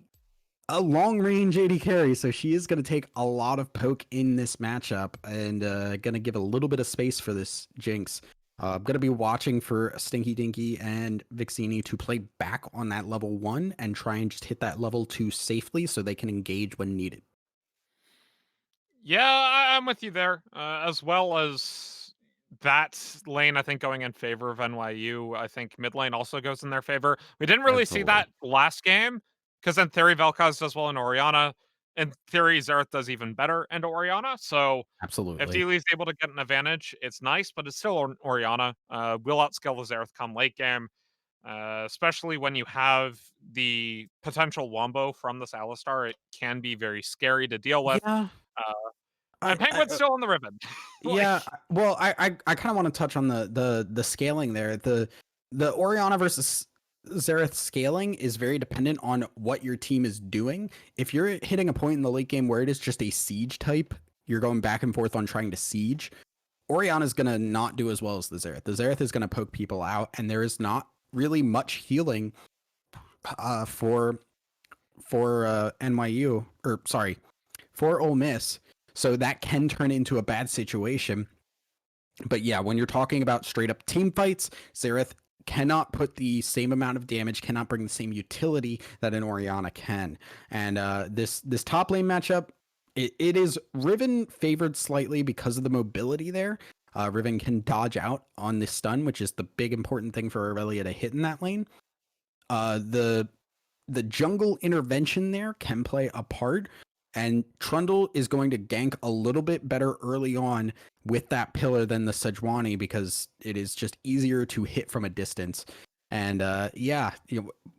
a long range AD carry, so she is going to take a lot of poke in this matchup and going to give a little bit of space for this Jinx. I'm going to be watching for Stinky Dinky and Vixini to play back on that level 1 and try and just hit that level 2 safely so they can engage when needed. Yeah, I'm with you there. As well as that lane, I think going in favor of NYU. I think mid lane also goes in their favor. We didn't really see Absolutely. that last game because in theory, Vel'Koz does well in Oriana. In theory, Xerath does even better into Oriana. So if Absolutely. Deely's able to get an advantage, it's nice, but it's still Oriana. Will outscale the Xerath come late game, especially when you have the potential wombo from this Alistar. It can be very scary to deal with. Yeah. Uh, I, and Penguin's I still on the ribbon. like, Yeah, well, I kind of want to touch on the scaling there. The Oriana versus Xerath scaling is very dependent on what your team is doing. If you're hitting a point in the late game where it is just a siege type, you're going back and forth on trying to siege. Oriana's gonna not do as well as the Xerath. The Xerath is gonna poke people out, and there is not really much healing for NYU or sorry for Ole Miss. So that can turn into a bad situation. But yeah, when you're talking about straight up team fights, Xerath cannot put the same amount of damage, cannot bring the same utility that an Oriana can. And this top lane matchup, it is Riven favored slightly because of the mobility there. Riven can dodge out on the stun, which is the big important thing for Aurelia to hit in that lane. The jungle intervention there can play a part, and Trundle is going to gank a little bit better early on with that pillar than the Sejuani because it is just easier to hit from a distance. And yeah,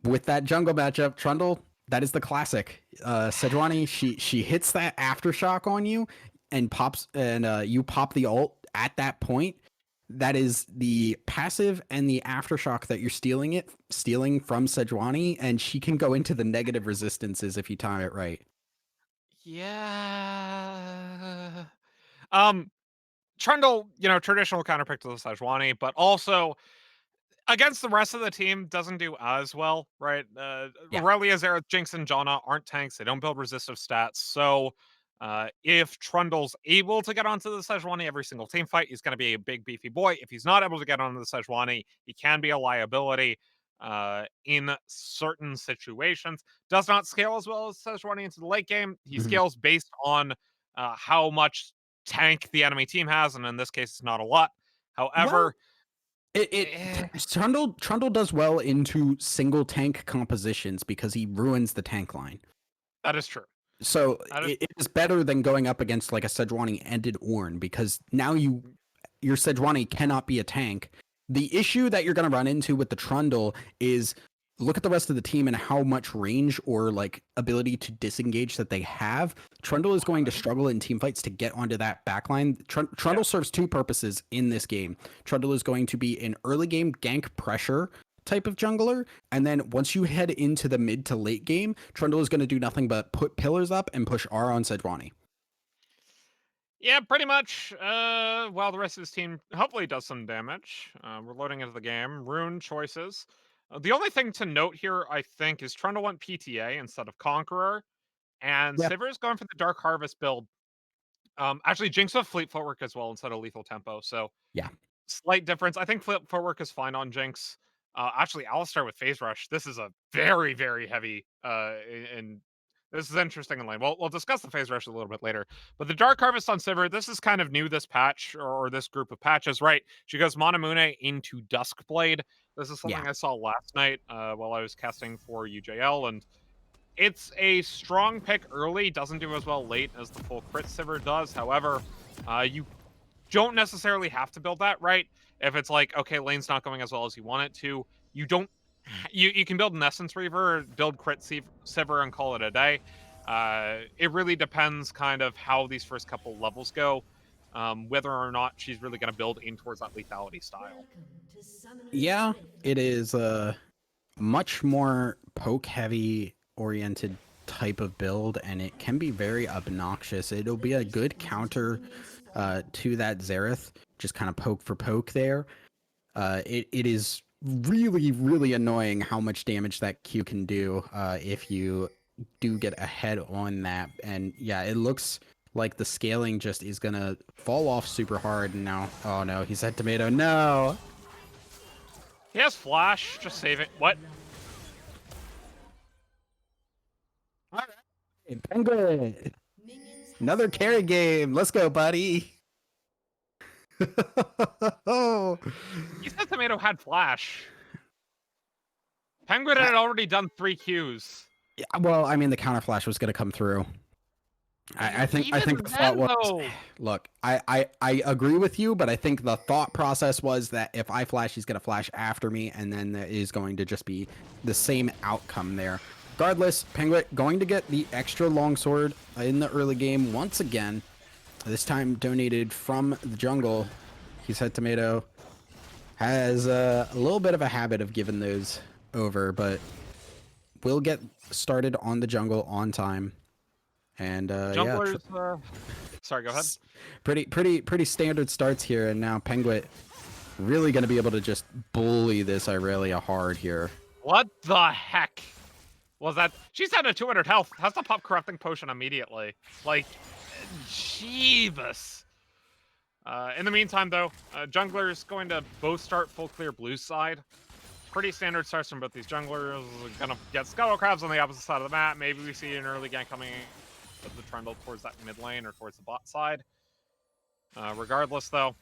with that jungle matchup, Trundle, that is the classic. Sejuani, she hits that aftershock on you and pops, and you pop the ult at that point. That is the passive and the aftershock that you're stealing from Sejuani, and she can go into the negative resistances if you time it right. yeah. Trundle, traditional counterpick to the Sejuani, but also against the rest of the team doesn't do as well, right? Yeah. Aurelia, Xerath, Jinx, and Janna aren't tanks. They don't build resistive stats. So if Trundle's able to get onto the Sejuani every single team fight, he's going to be a big, beefy boy. If he's not able to get onto the Sejuani, he can be a liability in certain situations. Does not scale as well as Sejuani into the late game. He Mhm. scales based on how much tank the enemy team has, and in this case, it's not a lot. Well, However, eh, Trundle does well into single tank compositions because he ruins the tank line. that is true. So That is it is better than going up against like a Sejuani ended Ornn because now your Sejuani cannot be a tank. The issue that you're going to run into with the Trundle is look at the rest of the team and how much range or like ability to disengage that they have. Trundle is going to struggle in team fights to get onto that backline. Trundle serves two purposes in this game. Trundle is going to be an early game gank pressure type of jungler, and then once you head into the mid to late game, Trundle is going to do nothing but put pillars up and push R on Sejuani. Yeah, pretty much. While the rest of his team hopefully does some damage. We're loading into the game. Rune choices. The only thing to note here, I think, is Trundle went PTA instead of Conqueror, and Yeah. Sivir is going for the Dark Harvest build. Actually, Jinx with Fleet Footwork as well instead of Lethal Tempo, so Yeah. slight difference. I think Fleet Footwork is fine on Jinx. Actually, Alistar with Phase Rush. This is a very, very heavy, and this is interesting in lane. We'll discuss the Phase Rush a little bit later. But the Dark Harvest on Sivir, this is kind of new, this patch, or this group of patches, right? She goes Manamune into Duskblade. This is Yeah. something I saw last night while I was casting for UJL, and it's a strong pick early, doesn't do as well late as the full crit Sivir does. However, you don't necessarily have to build that, right? If it's like, okay, lane's not going as well as you want it to, you don't. You can build an Essence Reaver, build crit Sivir, and call it a day. It really depends kind of how these first couple levels go, whether or not she's really going to build in towards that lethality style. Yeah, it is much more poke heavy oriented type of build, and it can be very obnoxious. It'll be a good counter to that Xerath, just kind of poke for poke there. It is really, really annoying how much damage that Q can do if you do get ahead on that. And yeah, it looks like the scaling just is gonna fall off super hard. And now, oh no, he said tomato. No. He has flash, just save it. What? All right, Penguin. Another carry game. Let's go, buddy. Oh. You said Tomato had flash. Penguin had already done 3 Qs. Yeah, well, I mean, the counter flash was going to come through. I think the thought was, though, look, I agree with you, but I think the thought process was that if I flash, he's going to flash after me, and then there is going to just be the same outcome there. Regardless, Penguin going to get the extra longsword in the early game once again. This time donated from the jungle. He said Tomato has a little bit of a habit of giving those over, but we'll get started on the jungle on time. And Junglers, sorry, go ahead. Pretty standard starts here, and now Penguin really going to be able to just bully this Irelia hard here. What the heck was that? She's down to 200 health. Has to pop Corrupting Potion immediately. Like, Jeebus. In the meantime, though, junglers going to both start full clear blue side. Pretty standard starts from both these junglers. Gonna get Scuttle Crabs on the opposite side of the map. Maybe we see an early gank coming of the Trundle towards that mid lane or towards the bot side. Regardless, though.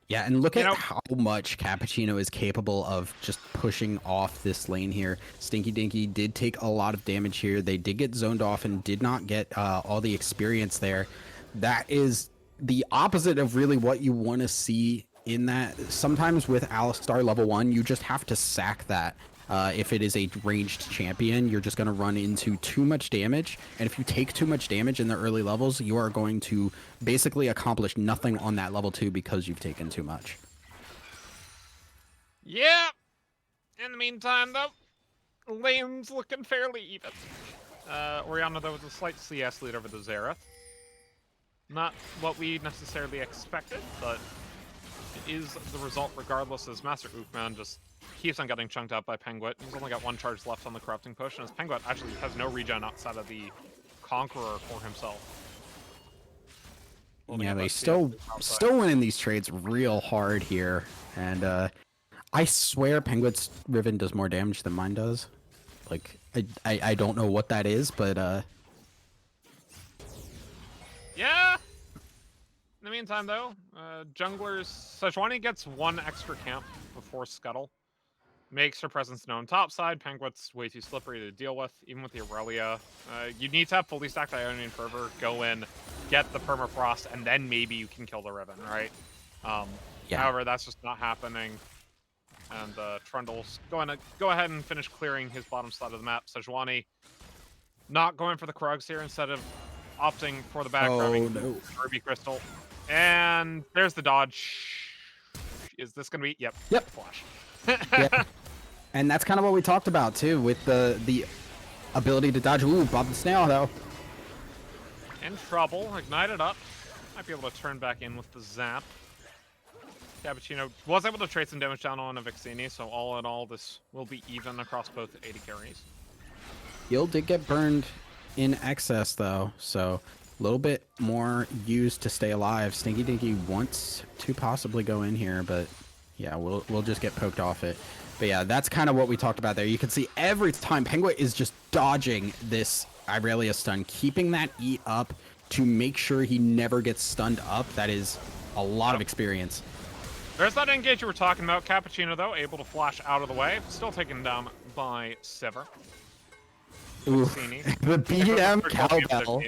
Yeah, and look at how much Cappuccino is capable of just pushing off this lane here. Stinky Dinky did take a lot of damage here. They did get zoned off and did not get all the experience there. That is the opposite of really what you want to see in that. Sometimes with Alistar level 1, you just have to sack that. If it is a ranged champion, you're just going to run into too much damage. And if you take too much damage in the early levels, you are going to basically accomplish nothing on that level 2 because you've taken too much. Yeah. In the meantime, though, lane's looking fairly even. Orianna, though, with a slight CS lead over the Xerath. Not what we necessarily expected, but it is the result regardless, as Master Oofman just keeps on getting chunked up by Penguin. He's only got 1 charge left on the Corrupting Potion, as Penguin actually has no regen outside of the Conqueror for himself. Yeah, they still winning these trades real hard here. And I swear Penguin's Riven does more damage than mine does. Like, I don't know what that is, but yeah! In the meantime, though, junglers... Sejuani gets 1 extra camp before Scuttle. Makes her presence known topside. Penguin's way too slippery to deal with, even with the Aurelia. You need to have fully stacked Ionian Fervor, go in, get the Permafrost, and then maybe you can kill the Riven, right? yeah. However, that's just not happening. And Trundle's going to go ahead and finish clearing his bottom side of the map. Sejuani not going for the Krugs here instead of opting for the back grabbing Ruby Crystal. And there's the dodge. Is this going to be? Yep. Yep. Flash. Yeah. And that's kind of what we talked about too, with the ability to dodge. Ooh, Bob the Snail though. In trouble. Ignited up. Might be able to turn back in with the zap. Cappuccino was able to trade some damage down on a Vixini, so all in all, this will be even across both AD carries. Heal did get burned in excess though, so a little bit more used to stay alive. Stinky Dinky wants to possibly go in here, but yeah, we'll just get poked off it. But yeah, that's kind of what we talked about there. You can see every time Penguin is just dodging this Irelia stun, keeping that E up to make sure he never gets stunned up. That is a lot of experience. There's that engage you were talking about. Cappuccino, though, able to flash out of the way. Still taken down by Sever. Ooh, the BM cowbell.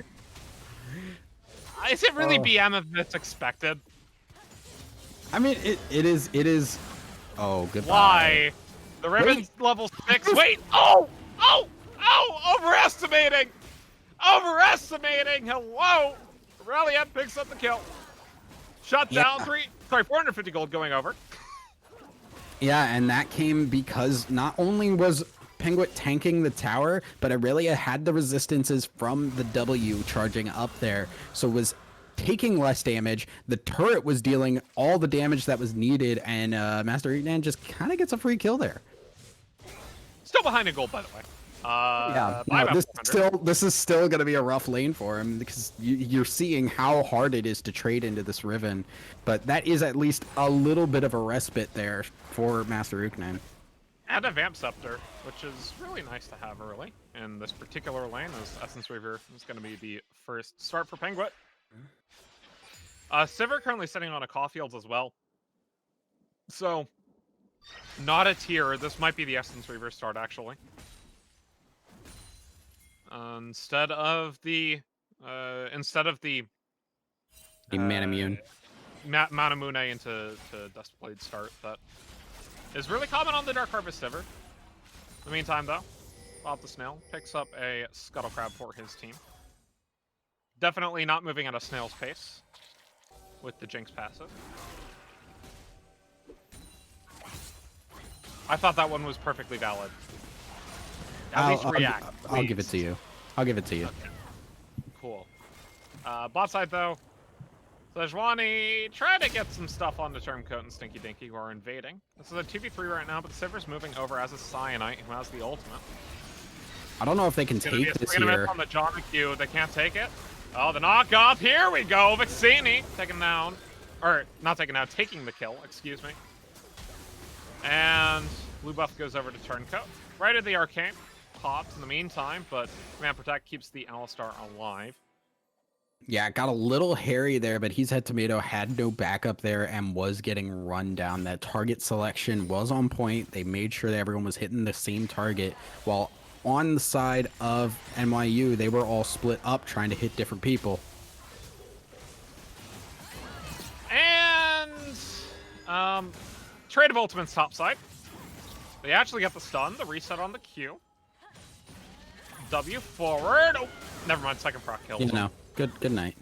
Is it really BM if it's expected? I mean, it is. Oh, goodbye. Why? The Ribbon's level 6. Wait! Oh! Oh! Oh! Overestimating! Overestimating! Hello! Ralliant picks up the kill. Shut down 450 gold going over. Yeah, and that came because not only was Penguin tanking the tower, but Irelia had the resistances from the W charging up there, so was taking less damage. The turret was dealing all the damage that was needed, and Master Ignan just kind of gets a free kill there. Still behind a gold, by the way. Yeah, no, this is still going to be a rough lane for him because you're seeing how hard it is to trade into this Riven, but that is at least a little bit of a respite there for Master Uknan. And a Vamp Scepter, which is really nice to have early in this particular lane, as Essence Weaver is going to be the first start for Penguin. Sivir currently sitting on a Caulfields as well. So, not a tier. This might be the Essence Weaver start, actually. Instead of the Manamune. Manamune into Dustblade start that is really common on the Dark Harvest Sivir. In the meantime, though, Bob the Snail picks up a Scuttle Crab for his team. Definitely not moving at a snail's pace with the Jinx passive. I thought that one was perfectly valid. At least react. I'll give it to you. I'll give it to you. Okay. Cool. Bot side, though. Sejuani trying to get some stuff on the Turncoat and Stinky Dinky, who are invading. This is a 2v3 right now, but the Sivir's moving over as a Cyanite, who has the ultimate. I don't know if they can take this here. On the John Q, they can't take it. Oh, the knockoff. Here we go. Vixini taken down. Or, not taken down, taking the kill, excuse me. And blue buff goes over to Turncoat. Right at the Arcane. Pops in the meantime, but Command Protect keeps the Alistar alive. Yeah, it got a little hairy there, but He's Head Tomato had no backup there and was getting run down. That target selection was on point. They made sure that everyone was hitting the same target, while on the side of NYU, they were all split up trying to hit different people. And trade of ultimates topside. They actually get the stun, the reset on the Q. W forward. Oh, never mind. Second proc kill. You know, good night.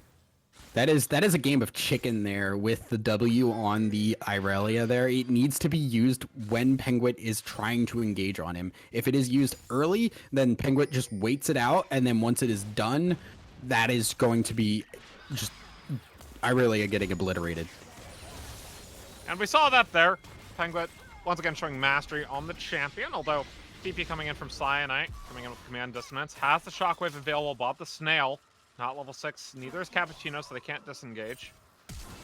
That is a game of chicken there with the W on the Irelia there. It needs to be used when Penguin is trying to engage on him. If it is used early, then Penguin just waits it out, and then once it is done, that is going to be just Irelia getting obliterated. And we saw that there. Penguin once again showing mastery on the champion, although TP coming in from Cyanite, coming in with Command Dissonance, has the Shockwave available. Bob the Snail, not level 6. Neither is Cappuccino, so they can't disengage.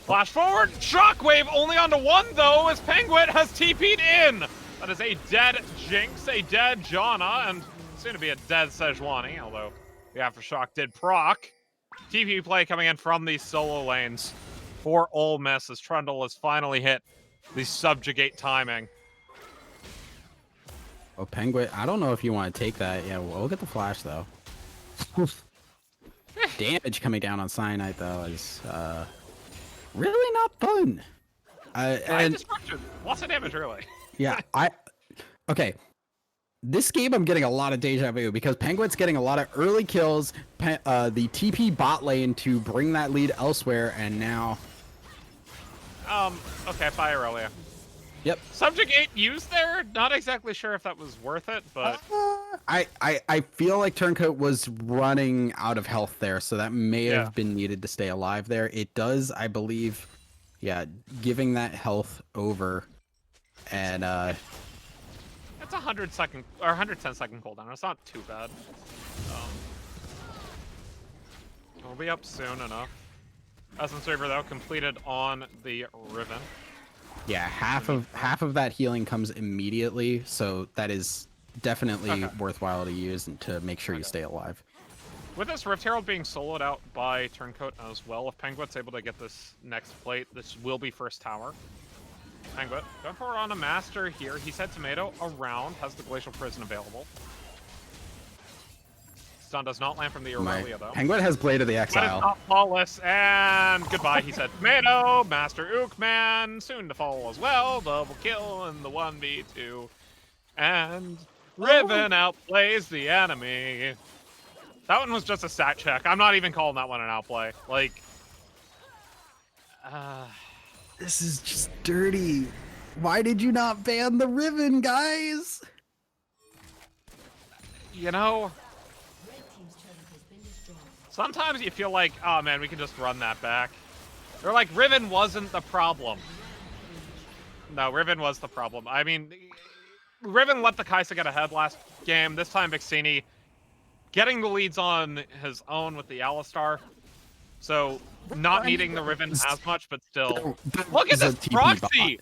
Flash forward! Shockwave only onto 1, though, as Penguin has TP'd in! That is a dead Jinx, a dead Janna, and soon to be a dead Sejuani, although the Aftershock did proc. TP play coming in from these solo lanes for Ole Miss as Trundle has finally hit the subjugate timing. Oh, Penguin, I don't know if you want to take that. Yeah, we'll get the flash, though. Damage coming down on Cyanite, though, is really not fun. And destruction. Lots of damage, really. Yeah, okay. This game, I'm getting a lot of deja vu because Penguin's getting a lot of early kills, the TP bot lane to bring that lead elsewhere, and now... Okay, fire earlier. Yep. Subjugate used there. Not exactly sure if that was worth it, but I feel like Turncoat was running out of health there, so that may Yeah. have been needed to stay alive there. It does, I believe, yeah, giving that health over, and it's 100-second or 110-second cooldown. It's not too bad. We'll be up soon enough. Essence Reaver though completed on the Riven. yeah, half of that healing comes immediately, so that is definitely worthwhile to use and to make sure you stay alive. With this Rift Herald being soloed out by Turncoat as well, if Penguin's able to get this next plate, this will be first tower. Penguin, going for on a Master here. He said Tomato around, has the Glacial Prison available. Stun does not land from the Aurelia, though. Penguin has Blade of the Exile. That is not flawless, and goodbye, he said Tomato. Master Ookman, soon to fall as well. Double kill in the 1v2. And Riven outplays the enemy. That one was just a stat check. I'm not even calling that one an outplay. Like, this is just dirty. Why did you not ban the Riven, guys? You know, sometimes you feel like, oh man, we can just run that back. They're like, Riven wasn't the problem. No, Riven was the problem. I mean, Riven let the Kai'Sa get ahead last game. This time, Vixini getting the leads on his own with the Alistar. So, not needing the Riven as much, but still. Look at this proxy!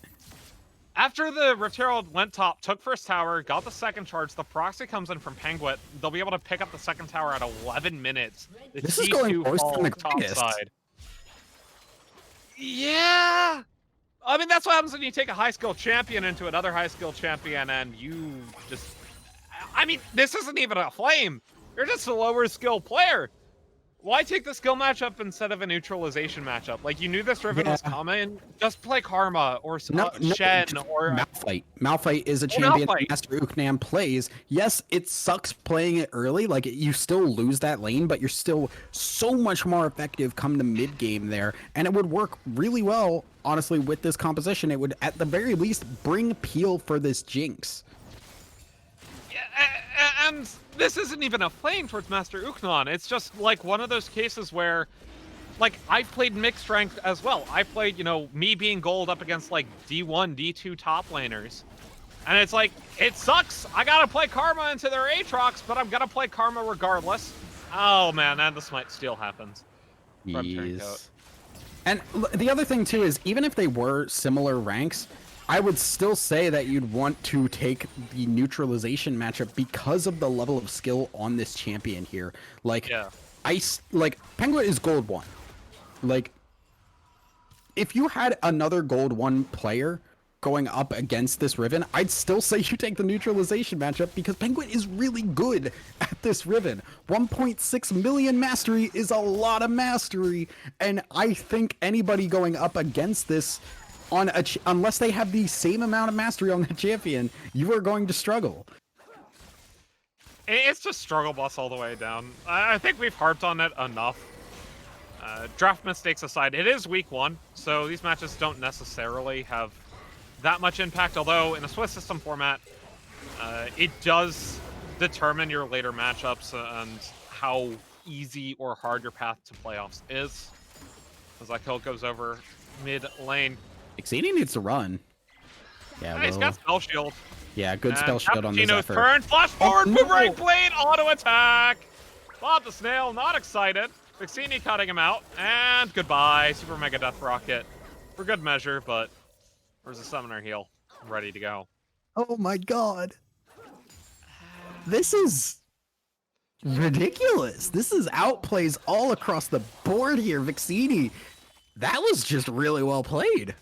After the Rift Herald went top, took first tower, got the second charge, the proxy comes in from Penguin. They'll be able to pick up the second tower at 11 minutes. The this is T2 going worse than the top greatest. side. Yeah! I mean, that's what happens when you take a high-skill champion into another high-skill champion and you just... I mean, this isn't even a flame. You're just a lower-skill player. Why take the skill matchup instead of a neutralization matchup? Like, you knew this Riven was coming. Just play Karma or Shen or... Malphite. Malphite is a champion that Master Uknam plays. Yes, it sucks playing it early. Like, you still lose that lane, but you're still so much more effective come the mid-game there. And it would work really well, honestly, with this composition. It would, at the very least, bring Peel for this Jinx. Yeah, and this isn't even a flame towards Master Uknon. It's just like one of those cases where, like, I've played mixed strength as well. I played, you know, me being gold up against like D1, D2 top laners. And it's like, it sucks. I gotta play Karma into their Aatrox, but I'm gonna play Karma regardless. Oh man, and the Smite Steal happens. Yes. And the other thing too is, even if they were similar ranks, I would still say that you'd want to take the neutralization matchup because of the level of skill on this champion here. Like, Penguin is gold 1. Like, if you had another gold 1 player going up against this Riven, I'd still say you take the neutralization matchup because Penguin is really good at this Riven. 1.6 million mastery is a lot of mastery, and I think anybody going up against this on unless they have the same amount of mastery on the champion, you are going to struggle. It's just struggle bus all the way down. I think we've harped on it enough. Draft mistakes aside, it is week 1, so these matches don't necessarily have that much impact, although in a Swiss system format, it does determine your later matchups and how easy or hard your path to playoffs is. As that kill goes over mid lane. Vixini needs to run. Yeah, he's got Spell Shield. Yeah, good Spell Shield on this effort. Turn, flash forward, boomerang blade, auto attack. Bob the Snail, not excited. Vixini cutting him out, and goodbye. Super Mega Death Rocket. For good measure, but where's the Summoner Heal? Ready to go. Oh my god. This is ridiculous. This is outplays all across the board here, Vixini. That was just really well played.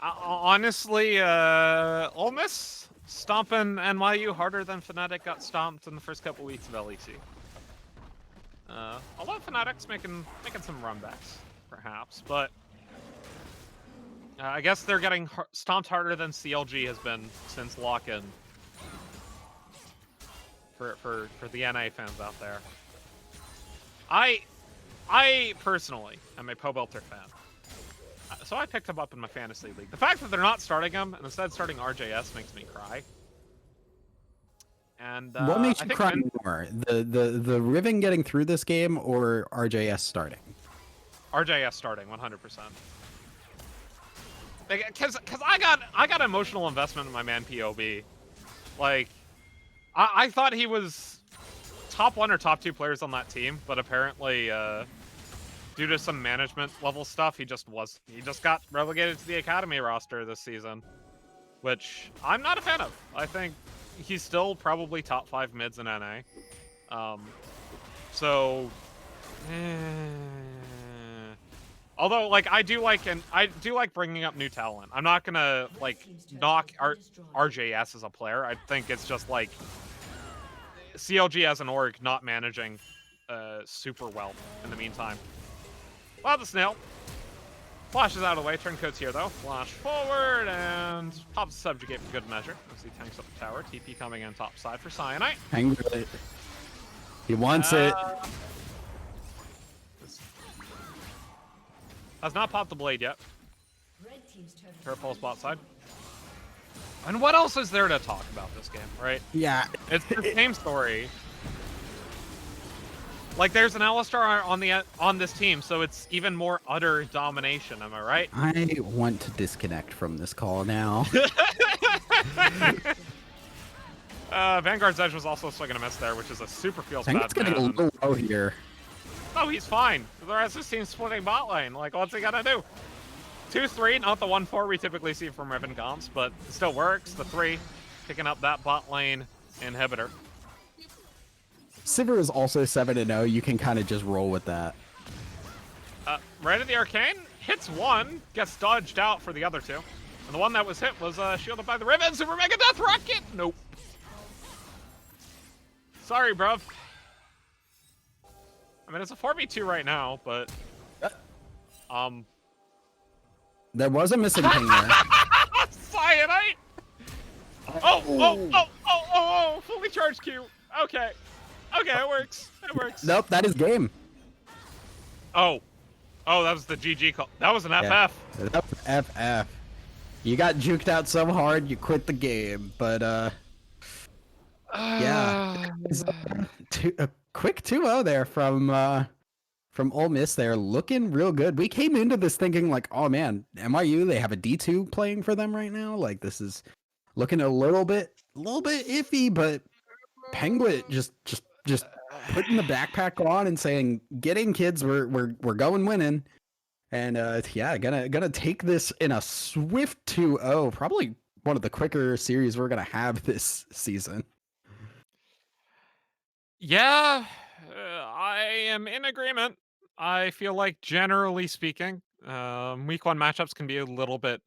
Honestly, Ole Miss stomping NYU harder than Fnatic got stomped in the first couple weeks of LEC. Although Fnatic's making some runbacks, perhaps, but I guess they're getting stomped harder than CLG has been since lock-in. For the NA fans out there. I personally am a Pobelter fan. So I picked him up in my fantasy league. The fact that they're not starting him and instead starting RJS makes me cry. And What makes I you think cry more, the Riven getting through this game or RJS starting? RJS starting 100%. Because I got emotional investment in my man POB. Like, I thought he was top 1 or top 2 players on that team, but apparently due to some management level stuff, he just got relegated to the academy roster this season, which I'm not a fan of. I think he's still probably top 5 mids in NA. So although, like, I do like bringing up new talent. I'm not gonna like knock RJS as a player. I think it's just like CLG as an org not managing super well in the meantime. Well, the snail flashes out of the way. Turncoat's here though. Flash forward and pops the subjugate for good measure as he tanks up the tower. TP coming in top side for Cyanite. Angry. He wants it. Has not popped the blade yet. Purple spot side. And what else is there to talk about this game, right? Yeah. It's the same story. Like, there's an Alistar on this team, so it's even more utter domination, am I right? I want to disconnect from this call now. Vanguard's Edge was also swinging a miss there, which is a super feels I think bad it's getting a man. little low here. Oh, he's fine. The rest of his team's splitting bot lane. Like, what's he gonna do? 2-3, not the 1-4 we typically see from Riven comps, but it still works. The 3, picking up that bot lane inhibitor. Sivir is also 7-0. You can kind of just roll with that. Right at the Arcane, hits 1, gets dodged out for the other 2. And the one that was hit was shielded by the Riven. Super Mega Death Rocket! Nope. Sorry, bruv. I mean, it's a 4v2 right now, but... There was a missing ping there. Cyanite! Oh! Fully charged Q. Okay. Okay, it works. It works. Nope, that is game. Oh, that was the GG call. That was an FF. That was FF. You got juked out so hard, you quit the game. But, yeah. A quick 2-0 there from Ole Miss there, looking real good. We came into this thinking like, oh man, NYU, they have a D2 playing for them right now. Like, this is looking a little bit iffy, but Penguin just putting the backpack on and saying, "Get in, kids, we're going winning." And yeah, gonna take this in a swift 2-0. Probably one of the quicker series we're gonna have this season. Yeah, I am in agreement. I feel like, generally speaking, week 1 matchups can be a little bit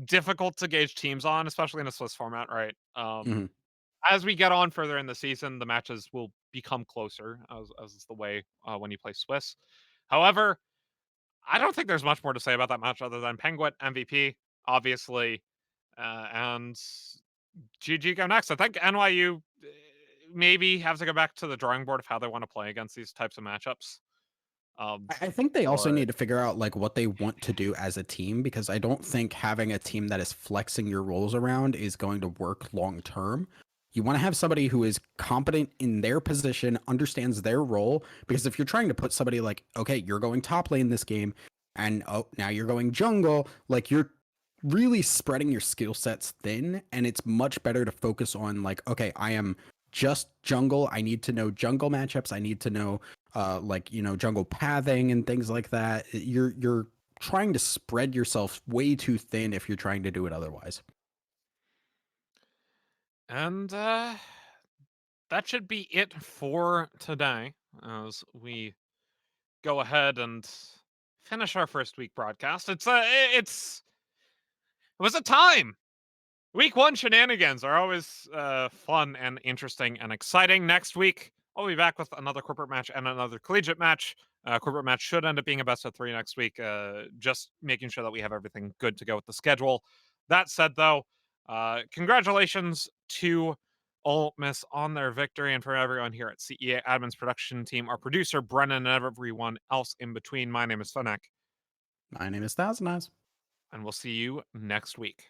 difficult to gauge teams on, especially in a Swiss format, right? Mhm. As we get on further in the season, the matches will become closer, as is the way when you play Swiss. However, I don't think there's much more to say about that match other than Penguin MVP, obviously, and GG go next. I think NYU maybe have to go back to the drawing board of how they want to play against these types of matchups. I think they also need to figure out like what they want to do as a team, because I don't think having a team that is flexing your roles around is going to work long term. You want to have somebody who is competent in their position, understands their role, because if you're trying to put somebody like, okay, you're going top lane this game, and oh, now you're going jungle, like you're really spreading your skill sets thin, and it's much better to focus on like, okay, I am just jungle. I need to know jungle matchups. I need to know like, you know, jungle pathing and things like that. You're trying to spread yourself way too thin if you're trying to do it otherwise. And that should be it for today as we go ahead and finish our first week broadcast. It was a time. Week 1 shenanigans are always fun and interesting and exciting. Next week, I'll be back with another corporate match and another collegiate match. Corporate match should end up being a best of 3 next week. Just making sure that we have everything good to go with the schedule. That said, though, congratulations to Ole Miss on their victory, and for everyone here at CEA Admin's production team, our producer Brennan, and everyone else in between. My name is Funek, My name is Thousand Eyes. and we'll see you next week.